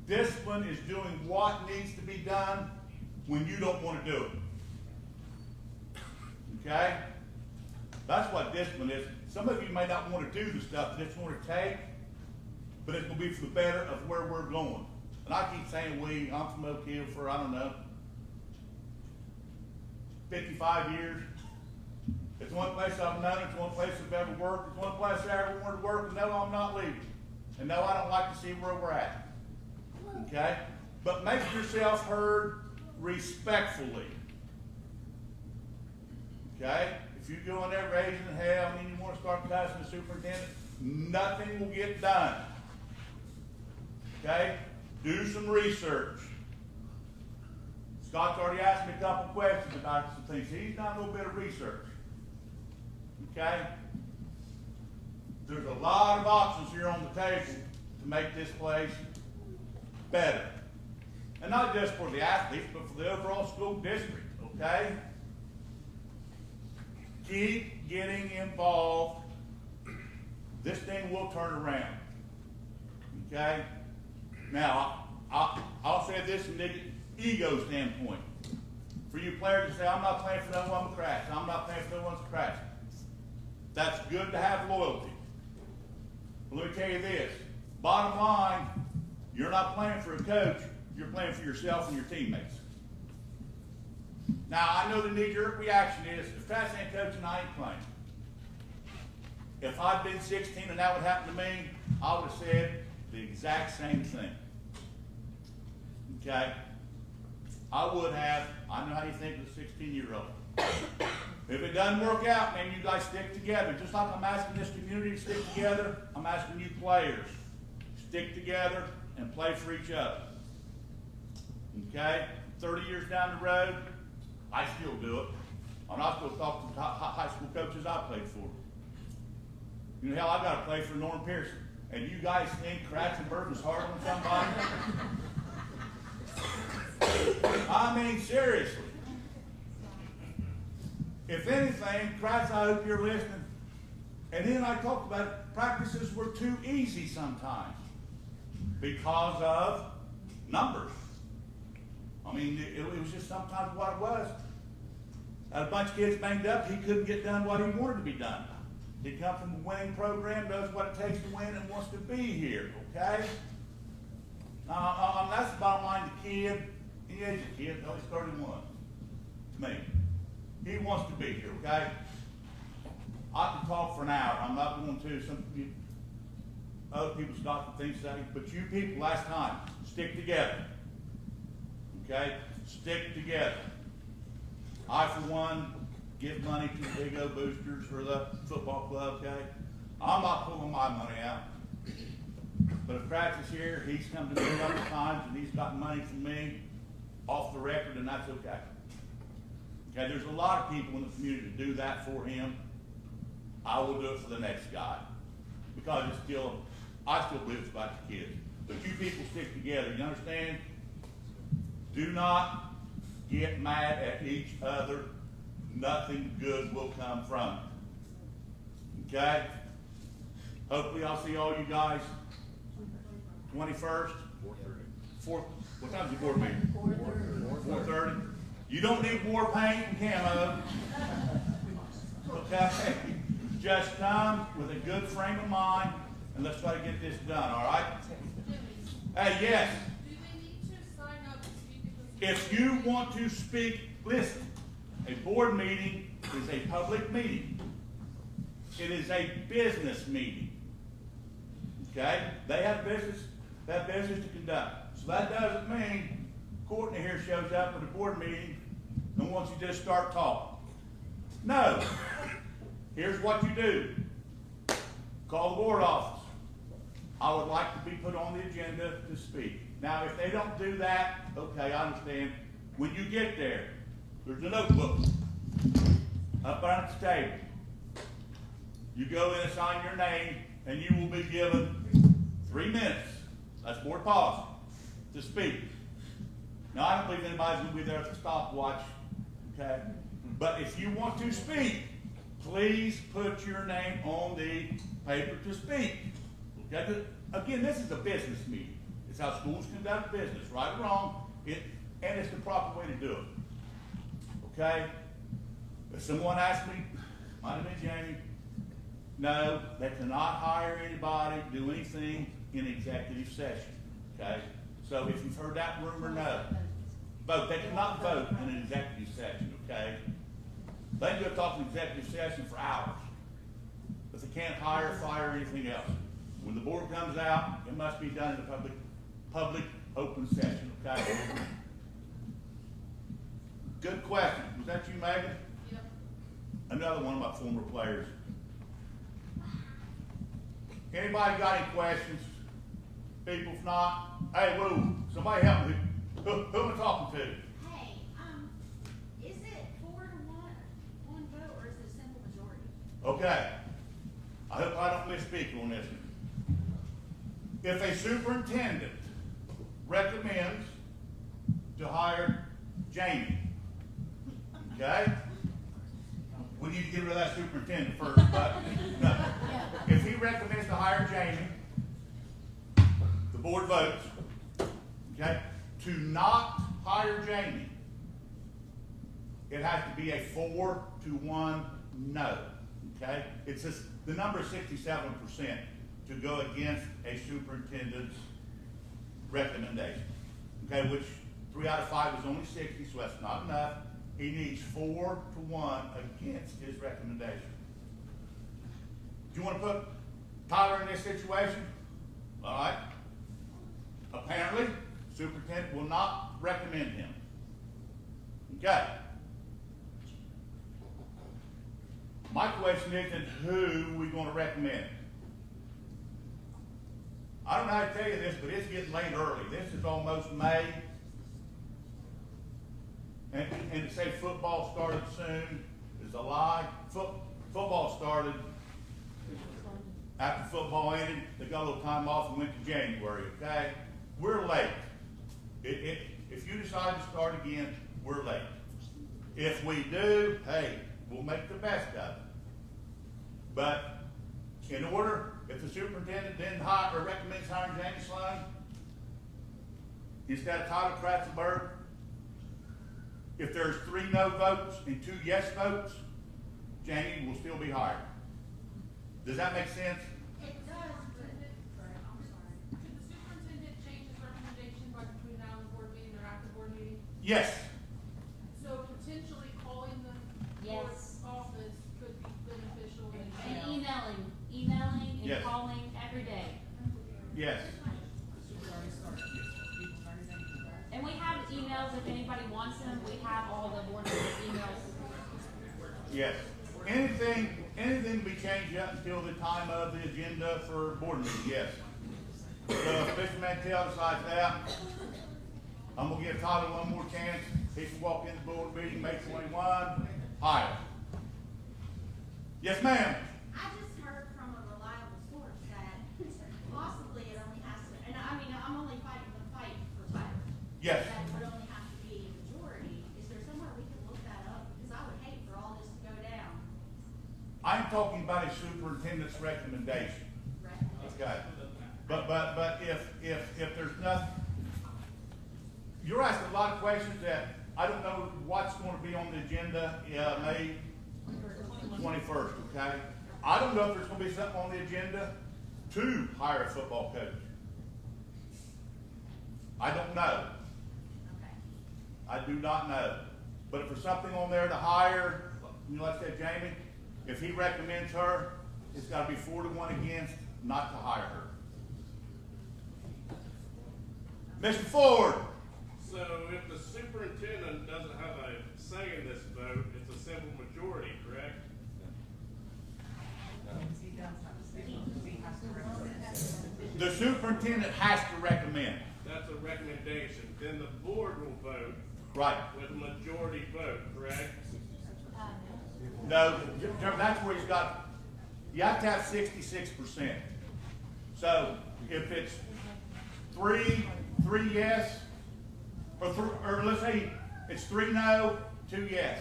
Discipline is doing what needs to be done when you don't want to do it. Okay? That's what discipline is. Some of you may not want to do the stuff that it's going to take, but it's going to be for the better of where we're going. And I keep saying we, I'm from Oak Hill for, I don't know, 55 years. It's one place I've known, it's one place I've ever worked, it's one place I ever wanted to work, and no, I'm not leaving. And no, I don't like to see where we're at. Okay? But make yourself heard respectfully. Okay? If you go in there raising hell and you want to start cussing the superintendent, nothing will get done. Okay? Do some research. Scott's already asked me a couple questions about some things. He's done a little bit of research. Okay? There's a lot of options here on the table to make this place better. And not just for the athletes, but for the overall school district. Okay? Keep getting involved. This thing will turn around. Okay? Now, I'll say this from the ego standpoint. For you players to say, I'm not playing for no one but Kratz. I'm not playing for no one but Kratz. That's good to have loyalty. But let me tell you this. Bottom line, you're not playing for a coach. You're playing for yourself and your teammates. Now, I know the knee-jerk reaction is, if Kratz ain't coaching, I ain't playing. If I'd been 16 and that would happen to me, I would have said the exact same thing. Okay? I would have. I know how you think of a 16-year-old. If it doesn't work out, man, you guys stick together. Just like I'm asking this community to stick together, I'm asking you players, stick together and play for each other. Okay? 30 years down the road, I still do it. I'm not still talking to high school coaches I played for. You know, hell, I got to play for Norm Pearson. And you guys think Kratzenberg is harder than somebody? I mean, seriously. If anything, Kratz, I hope you're listening. And then I talked about it, practices were too easy sometimes because of numbers. I mean, it was just sometimes what it was. Had a bunch of kids banged up, he couldn't get done what he wanted to be done. He comes from a winning program, knows what it takes to win, and wants to be here, okay? That's the bottom line. The kid, he is a kid, though he's 31 to me. He wants to be here, okay? I can talk for an hour. I'm not going to. Some people, other people's got some things to say, but you people last time, stick together. Okay? Stick together. I, for one, give money to the Big O Boosters for the football club, okay? I'm not pulling my money out. But if Kratz is here, he's come to me a couple times and he's got money from me off the record, and that's okay. Okay, there's a lot of people in the community to do that for him. I will do it for the next guy. Because I still believe it's about the kids. But you people stick together, you understand? Do not get mad at each other. Nothing good will come from it. Okay? Hopefully I'll see all you guys 21st. 4:30. What time's your board meeting? 4:30. You don't need more paint and camo. Okay? Just come with a good frame of mind and let's try to get this done, all right? Hey, yes. Do they need to sign up to speak? If you want to speak, listen. A board meeting is a public meeting. It is a business meeting. Okay? They have business to conduct. So that doesn't mean Courtney here shows up at a board meeting and wants you to just start talking. No. Here's what you do. Call the board office. I would like to be put on the agenda to speak. Now, if they don't do that, okay, I understand. When you get there, there's a notebook up on the table. You go in and sign your name, and you will be given 3 minutes. That's board policy to speak. Now, I don't believe anybody's going to be there at the stopwatch, okay? But if you want to speak, please put your name on the paper to speak. Okay? Again, this is a business meeting. It's how schools conduct business, right or wrong, and it's the proper way to do it. Okay? If someone asked me, might have been Jamie, no, they cannot hire anybody, do anything in executive session. Okay? So if you've heard that rumor, no. vote. They cannot vote in an executive session, okay? They can go talk in executive session for hours, but they can't hire, fire, or anything else. When the board comes out, it must be done in a public open session, okay? Good question. Was that you, Megan? Yep. Another one of my former players. Anybody got any questions? People, if not, hey, whoa, somebody help me. Who am I talking to? Hey, is it 4 to 1 vote, or is it a simple majority? Okay. I hope I don't misspeak on this. If a superintendent recommends to hire Jamie, okay? We need to get rid of that superintendent first, but no. If he recommends to hire Jamie, the board votes, okay? To not hire Jamie, it has to be a 4 to 1 no, okay? It's just, the number is 67% to go against a superintendent's recommendation, okay? Which 3 out of 5 is only 60, so that's not enough. He needs 4 to 1 against his recommendation. Do you want to put Tyler in this situation? All right. Apparently, superintendent will not recommend him. Okay. My question is, then who are we going to recommend? I don't know how to tell you this, but it's getting late early. This is almost May. And to say football started soon is a lie. Football started after football ended. They got a little time off and went to January, okay? We're late. If you decide to start again, we're late. If we do, hey, we'll make the best of it. But in order, if the superintendent didn't hire or recommends hiring Jamie Sloan instead of Tyler Kratzenberg, if there's 3 no votes and 2 yes votes, Jamie will still be hired. Does that make sense? It does, but, I'm sorry. Could the superintendent change his recommendation by between now and the board meeting or after the board meeting? Yes. So potentially calling the board office could be beneficial. And emailing and Yes. calling every day. Yes. And we have emails if anybody wants them. We have all the board emails. Yes. Anything to be changed up until the time of the agenda for board meeting, yes. So if Mr. Mantell decides that, I'm gonna give Tyler one more chance. He can walk in the board meeting May 21, hire. Yes, ma'am. I just heard from a reliable source that possibly it only has to, and I mean, I'm only fighting the fight for Tyler. Yes. That it would only have to be a majority. Is there somewhere we can look that up? Because I would hate for all this to go down. I'm talking about a superintendent's recommendation. Okay. But if there's nothing, you're asking a lot of questions that I don't know what's going to be on the agenda, May 21st, okay? I don't know if there's going to be something on the agenda to hire a football coach. I don't know. I do not know. But if there's something on there to hire, let's say Jamie, if he recommends her, it's got to be 4 to 1 against not to hire her. Mr. Ford. So if the superintendent doesn't have a say in this vote, it's a simple majority, correct? The superintendent has to recommend. That's a recommendation. Then the board will vote. Right. With a majority vote, correct? No, that's where he's got, you have to have 66%. So if it's three yes, or let's say it's 3 no, 2 yes,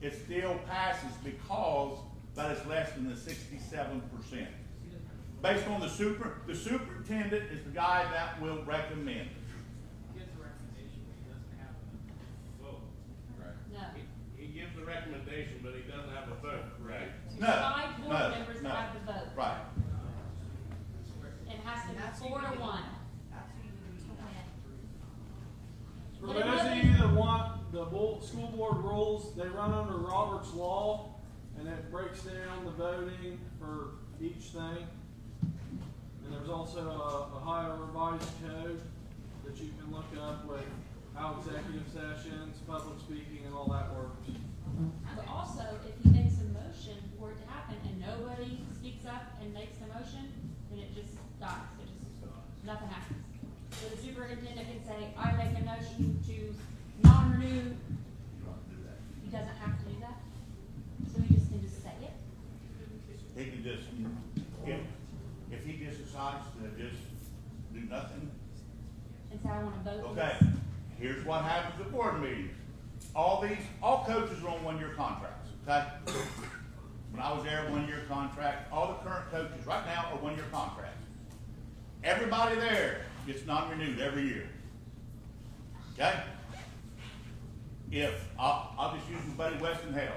it still passes because that is less than the 67%. Based on the superintendent is the guy that will recommend. He gives the recommendation, but he doesn't have a vote, correct? No, 5 board no, members no. have the vote. Right. It has to be 4 to 1. But as he school board rules, they run under Robert's Law, and it breaks down the voting for each thing. And there's also a Ohio revised code that you can look up with how executive sessions, public speaking, and all that works. But also, if he makes a motion for it to happen and nobody speaks up and makes the motion, then it just dies. It just, nothing happens. So the superintendent can say, I make a motion to non-renew. He doesn't have to do that. So he just can just say it. He can just, if he just decides to just do nothing. And so I want to vote. Okay, here's what happens at board meetings. All coaches are on 1-year contracts, okay? When I was there, 1-year contract, all the current coaches right now are 1-year contracts. Everybody there gets non-renewed every year, okay? I'll just use my buddy Weston Hale,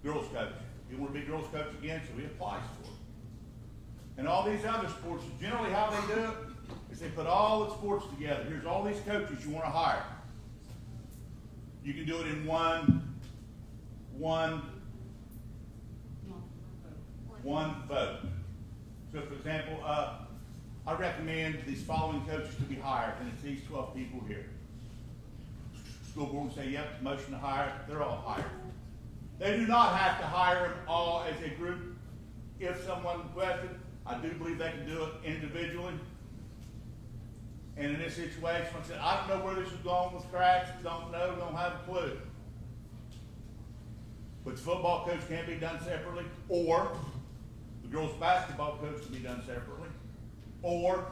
girls coach. He want to be girls coach again, so he applies for it. And all these other sports, generally how they do it is they put all the sports together. Here's all these coaches you want to hire. You can do it in one vote. So for example, I recommend these following coaches to be hired, and it's these 12 people here. School board will say, yep, motion to hire, they're all hired. They do not have to hire them all as a group. If someone requested, I do believe they can do it individually. And in this situation, I said, I don't know where this is going with Kratz, don't know, don't have a clue. But the football coach can be done separately, or the girls basketball coach can be done separately, or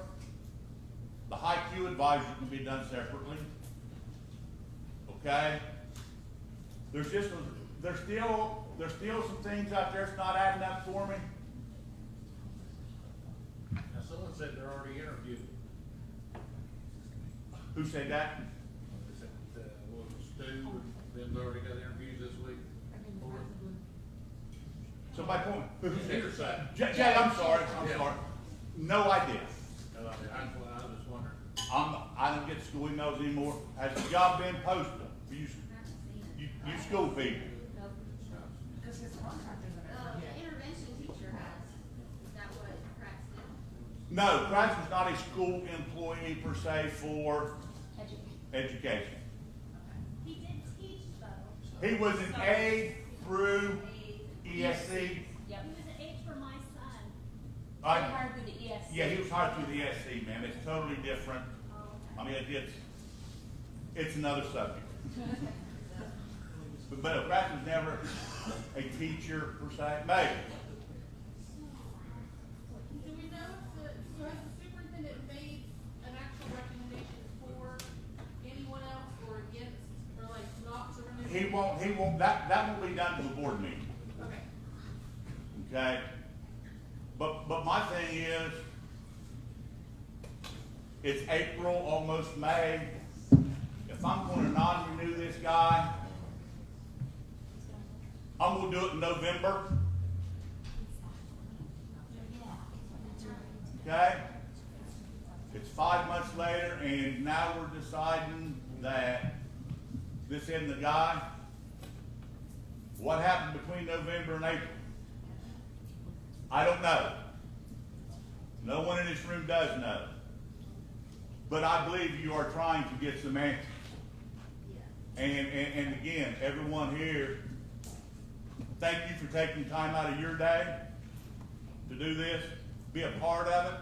the high Q advisor can be done separately. Okay? There's still some things out there that's not adding up for me. Now, someone said they're already interviewed. Who said that? They said, Stu and them's already got interviews this week. Somebody point. Who Either side. Jay, I'm sorry. No idea. No idea. I was just wondering. I don't get school emails anymore. Has the job been posted? You school people. Because his contract isn't. The intervention teacher has. Is that what Kratz did? No, Kratz was not a school employee per se for education. He did teach though. He was an aide through ESC. Yep. He was an aide for my son. I- He hired through the ESC. Yeah, he was hired through the ESC, ma'am. It's totally different. I mean, it's another subject. But Kratz was never a teacher per se. Maybe. Do we know if so has the superintendent made an actual recommendation for anyone else or against, or like not to renew? He won't, that will be done to the board meeting. Okay. Okay? But my thing is, it's April, almost May. If I'm going to non-renew this guy, I'm going to do it in November. Okay? It's 5 months later, and now we're deciding that this isn't the guy. What happened between November and April? I don't know. No one in this room does know. But I believe you are trying to get some answers. And again, everyone here, thank you for taking time out of your day to do this, be a part of it.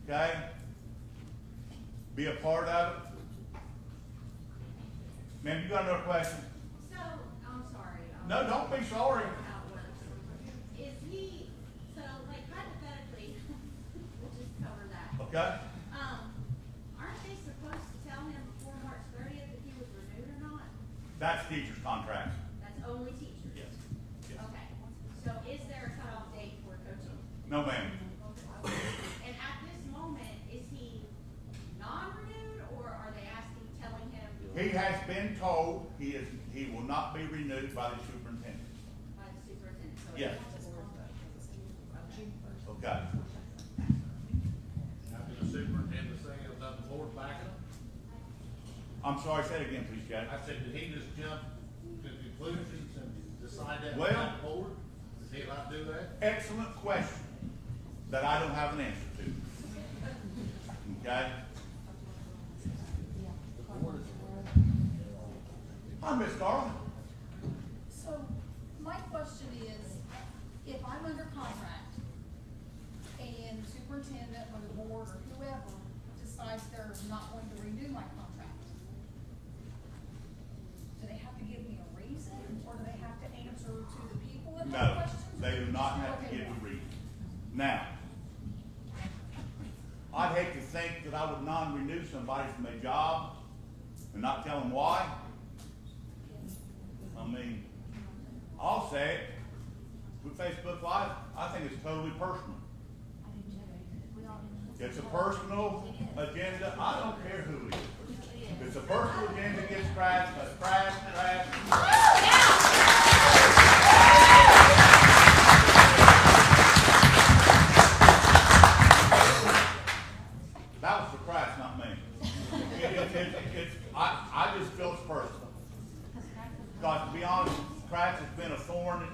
Okay? Be a part of it. Ma'am, you got another question? So, I'm sorry. No, don't be sorry. How it works. Is he, so like hypothetically, we'll just cover that. Okay? Aren't they supposed to tell him before March 30th if he was renewed or not? That's teachers' contracts. That's only teachers? Yes. Yes. Okay. So is there a cutoff date for coaching? No, ma'am. And at this moment, is he non-renewed or are they telling him? He has been told he will not be renewed by the superintendent. By the superintendent? So Yes. Okay. Now, can the superintendent say that the board backing him? I'm sorry, say it again, please, Jay. I said, did he just jump to conclusions and decide that Well- without the board? Is he allowed to do that? Excellent question that I don't have an answer to. Okay? Hi, Miss Garland. So, my question is, if I'm under contract and superintendent or the board or whoever decides they're not going to renew my contract, do they have to give me a reason, or do they have to answer to the people that have No, questions? they do not have to give a reason. Now, I'd hate to think that I would non-renew somebody from a job and not tell them why. I mean, I'll say it with Facebook Live, I think it's totally personal. It's a personal agenda. I don't care who it is. If it's a personal agenda against Kratz, that's Kratz. That was for Kratz, not me. I just feel it's personal. Because to be honest, Kratz has been a thorn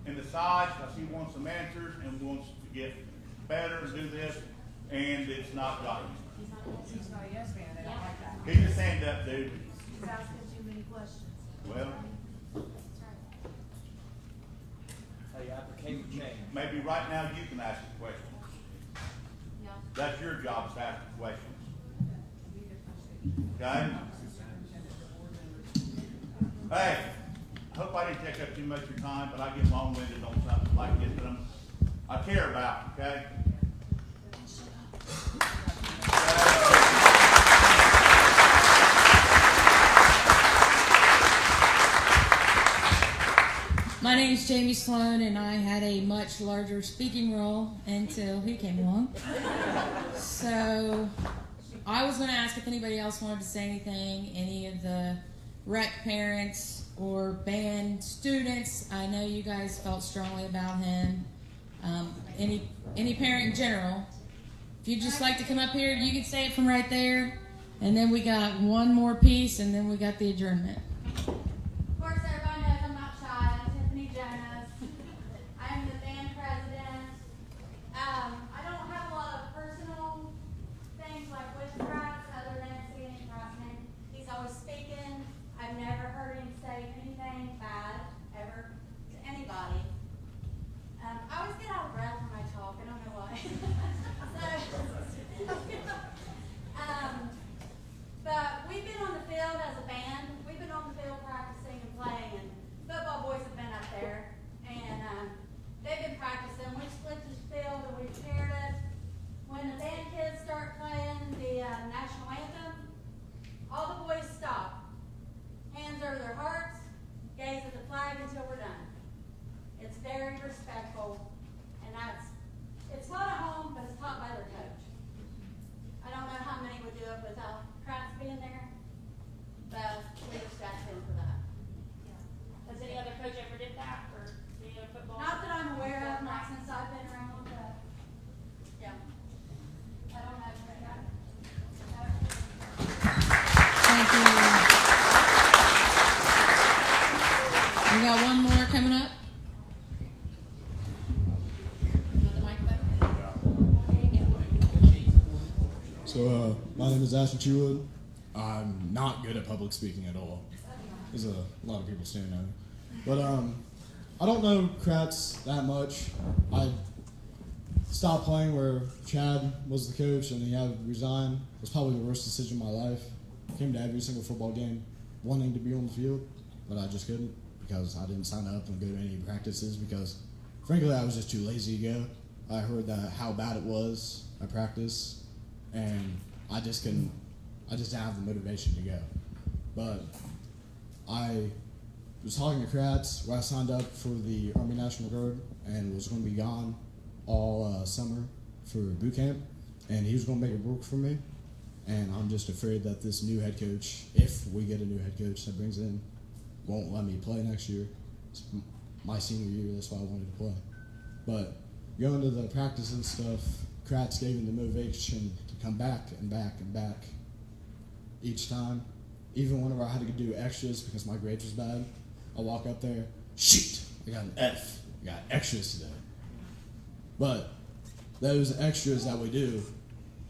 in the side because he wants some answers and wants to get better and do this, and it's not gotten. He's not a yes man, they don't like that. He's a stand-up dude. He's asking too many questions. Well, Hey, advocate for change. maybe right now you can ask the questions. Yeah. That's your job, is to ask the questions. Okay? Hey, I hope I didn't take up too much of your time, but I get long-winded on something like this that I care about, okay? My name's Jamie Sloan, and I had a much larger speaking role until he came along. So I was going to ask if anybody else wanted to say anything, any of the rec parents or band students. I know you guys felt strongly about him. Any parent in general. If you'd just like to come up here, you can say it from right there. And then we got one more piece, and then we got the adjournment. Of course, everyone knows I'm not shy. I'm Tiffany Jonas. I'm the band president. I don't have a lot of personal things like with Kratz other than seeing him crossing. He's always speaking. I've never heard him say anything bad ever to anybody. I always get out of breath when I talk. I don't know why. But we've been on the field as a band. We've been on the field practicing and playing, and football boys have been up there, and they've been practicing. We split this field and we paired it. When the band kids start playing the national anthem, all the boys stop. Hands over their hearts, gaze at the flag until we're done. It's very respectful, and it's taught at home, but it's taught by their coach. I don't know how many would do it without Kratz being there, but we respect him for that. Has any other coach ever did that, or any other football? Not that I'm aware of, not since I've been around, but yeah. I don't know. Thank you. We got one more coming up. So, my name is Ashton Chewood. I'm not good at public speaking at all. There's a lot of people staring at me. But, I don't know Kratz that much. I stopped playing where Chad was the coach and he had to resign. It was probably the worst decision of my life. I came to every single football game wanting to be on the field, but I just couldn't because I didn't sign up and go to any practices because, frankly, I was just too lazy to go. I heard how bad it was at practice. And I just didn't have the motivation to go. But I was talking to Kratz where I signed up for the Army National Guard and was going to be gone all summer for boot camp. And he was going to make it work for me. And I'm just afraid that this new head coach, if we get a new head coach that brings in, won't let me play next year. It's my senior year, that's why I wanted to play. But going to the practice and stuff, Kratz gave me the motivation to come back and back and back each time. even whenever I had to do extras because my grades was bad, I walk up there, shoot, I got an F. I got extras today. But those extras that we do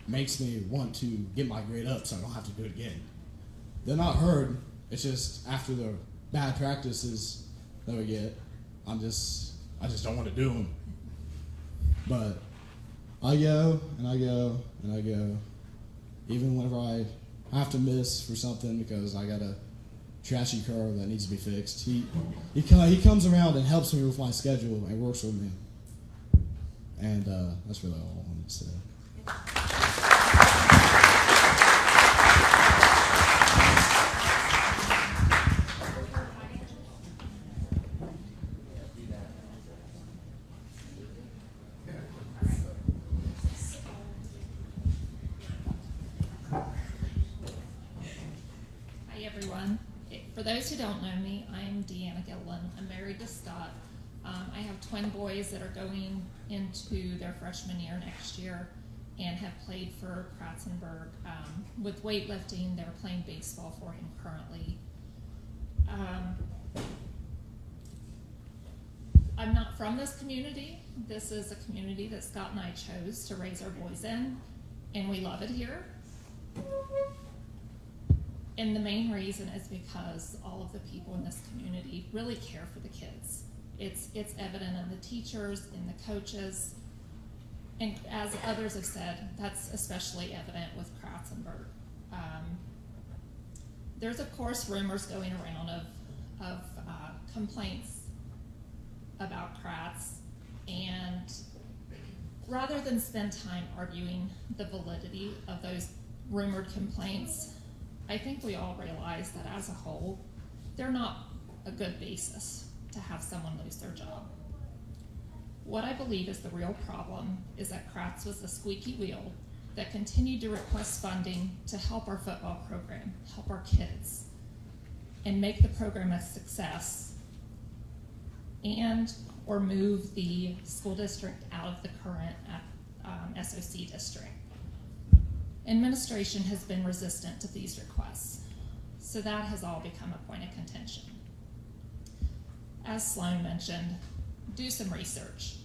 makes me want to get my grade up so I don't have to do it again. They're not hard. It's just after the bad practices that we get, I just don't want to do them. But I go and I go and I go, even whenever I have to miss for something because I got a trashy car that needs to be fixed. He comes around and helps me with my schedule and works with me. And that's really all I wanted to say. Hi everyone. For those who don't know me, I'm Deanna Gilliland. I'm married to Scott. I have twin boys that are going into their freshman year next year and have played for Kratz. With weightlifting, they're playing baseball for him currently. I'm not from this community. This is a community that Scott and I chose to raise our boys in, and we love it here. And the main reason is because all of the people in this community really care for the kids. It's evident in the teachers, in the coaches, and as others have said, that's especially evident with Kratz. There's of course rumors going around of complaints about Kratz, and rather than spend time arguing the validity of those rumored complaints, I think we all realize that as a whole, they're not a good basis to have someone lose their job. What I believe is the real problem is that Kratz was the squeaky wheel that continued to request funding to help our football program, help our kids, and make the program a success, and or move the school district out of the current SOC district. Administration has been resistant to these requests, so that has all become a point of contention. As Sloan mentioned, do some research.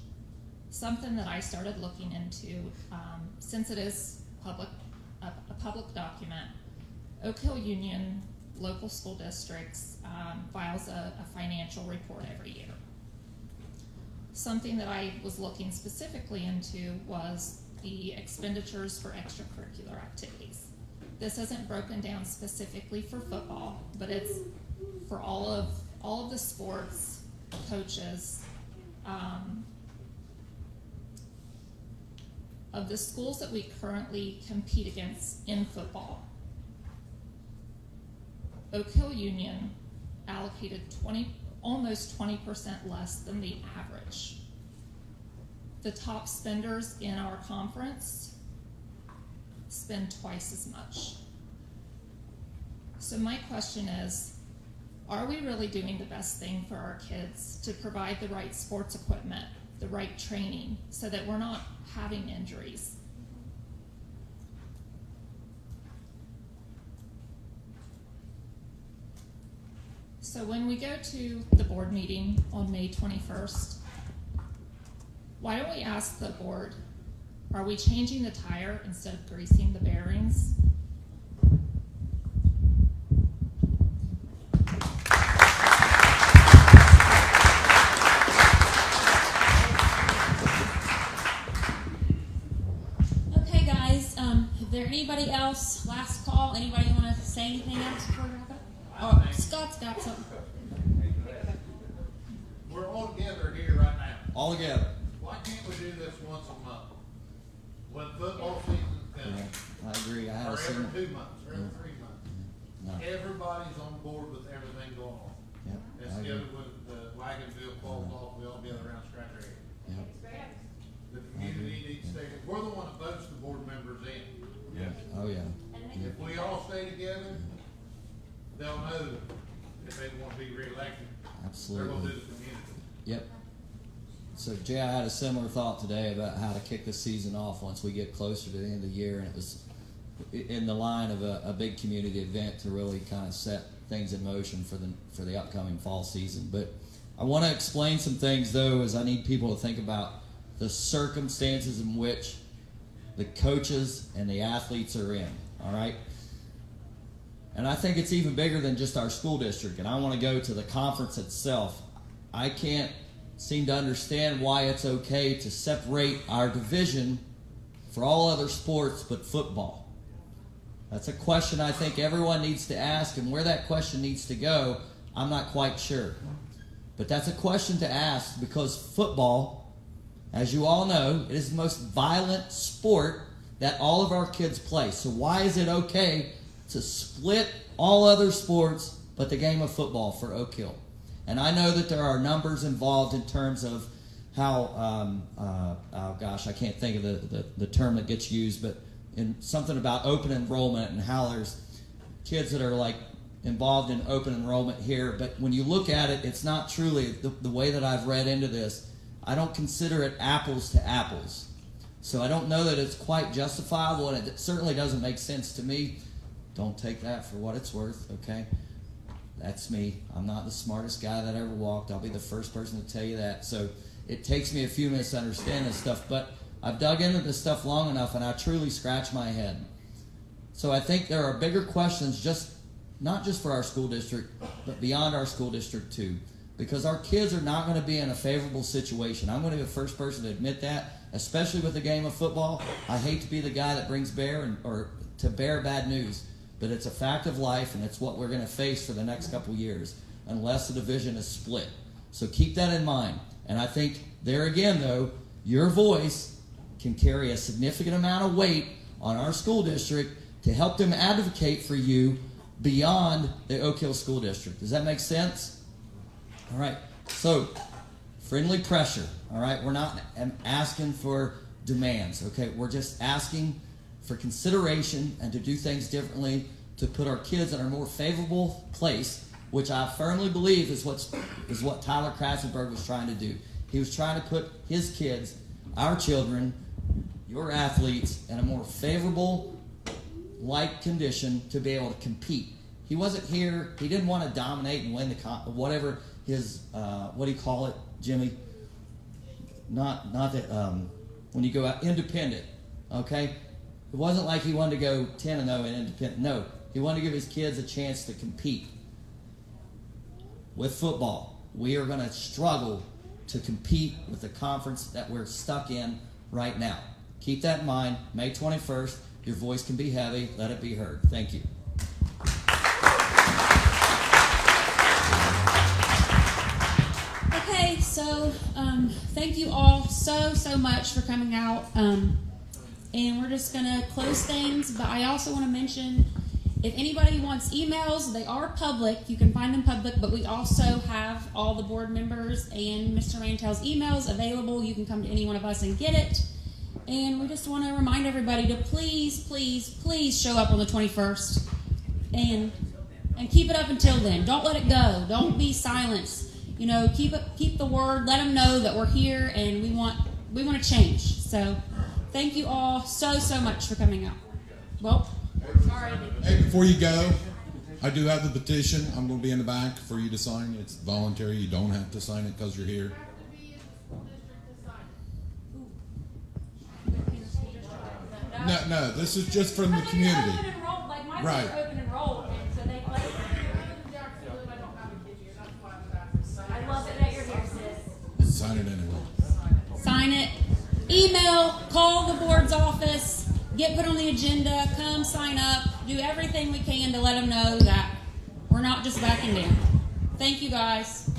Something that I started looking into, since it is a public document, Oak Hill Union local school districts files a financial report every year. Something that I was looking specifically into was the expenditures for extracurricular activities. This isn't broken down specifically for football, but it's for all of the sports, coaches, of the schools that we currently compete against in football. Oak Hill Union allocated almost 20% less than the average. The top spenders in our conference spend twice as much. So my question is, are we really doing the best thing for our kids to provide the right sports equipment, the right training, so that we're not having injuries? So when we go to the board meeting on May 21st, why don't we ask the board, are we changing the tire instead of greasing the bearings? Okay, guys, is there anybody else? Last call. Anybody want to say anything else before we wrap up? Oh, Scott's got something. We're all together here right now. All together. Why can't we do this once a month? When football season comes. Yeah, I agree. I had or a similar. every 2 months, or every 3 months. No. Everybody's on board with everything going on. Yep, I Instead agree. of when the wagon wheel falls off, we all gather around and scratch our head. Yep. The community needs to stay. We're the one that votes the board members in. Yeah. Oh yeah. If we all stay together, they'll know if they want to be reelected. Absolutely. They're going to do the community. Yep. So Jay, I had a similar thought today about how to kick the season off once we get closer to the end of the year, and it was in the line of a big community event to really kind of set things in motion for the upcoming fall season. But I want to explain some things, though, as I need people to think about the circumstances in which the coaches and the athletes are in, all right? And I think it's even bigger than just our school district, and I want to go to the conference itself. I can't seem to understand why it's okay to separate our division for all other sports but football. That's a question I think everyone needs to ask, and where that question needs to go, I'm not quite sure. But that's a question to ask because football, as you all know, it is the most violent sport that all of our kids play. So why is it okay to split all other sports but the game of football for Oak Hill? And I know that there are numbers involved in terms of how, oh gosh, I can't think of the term that gets used, but in something about open enrollment and how there's kids that are like involved in open enrollment here. But when you look at it, it's not truly, the way that I've read into this, I don't consider it apples to apples. So I don't know that it's quite justifiable, and it certainly doesn't make sense to me. Don't take that for what it's worth, okay? That's me. I'm not the smartest guy that ever walked. I'll be the first person to tell you that. So it takes me a few minutes to understand this stuff, but I've dug into this stuff long enough, and I truly scratch my head. So I think there are bigger questions, not just for our school district, but beyond our school district too. Because our kids are not going to be in a favorable situation. I'm going to be the first person to admit that, especially with the game of football. I hate to be the guy that brings or to bear bad news, but it's a fact of life, and it's what we're going to face for the next couple years, unless the division is split. So keep that in mind. And I think there again, though, your voice can carry a significant amount of weight on our school district to help them advocate for you beyond the Oak Hill School District. Does that make sense? All right. So, friendly pressure. All right. We're not asking for demands. Okay. We're just asking for consideration and to do things differently to put our kids in a more favorable place, which I firmly believe is what Tyler Kratzenberg was trying to do. He was trying to put his kids, our children, your athletes, in a more favorable like condition to be able to compete. He wasn't here. He didn't want to dominate and win whatever his what do you call it, Jimmy? Not that when you go out independent. Okay, it wasn't like he wanted to go 10-0 in independent. No, he wanted to give his kids a chance to compete. With football, we are going to struggle to compete with the conference that we're stuck in right now. Keep that in mind. May 21st. Your voice can be heavy. Let it be heard. Thank you. Okay, so thank you all so much for coming out. And we're just going to close things. But I also want to mention, if anybody wants emails, they are public. You can find them public. But we also have all the board members and Mr. Mantell's emails available. You can come to any one of us and get it. And we just want to remind everybody to please show up on the 21st and keep it up until then. Don't let it go. Don't be silenced. You know, keep the word. Let them know that we're here and we want to change. So thank you all so much for coming out. Well, sorry. Hey, before you go, I do have the petition. I'm going to be in the back for you to sign. It's voluntary. You don't have to sign it because you're here. No, this is just from the community. Right. Open enrolled, and so they play. I love it that you're here, sis. Sign it anyway. Sign it. Email, call the board's office, get put on the agenda, come sign up, do everything we can to let them know that we're not just backing down. Thank you, guys.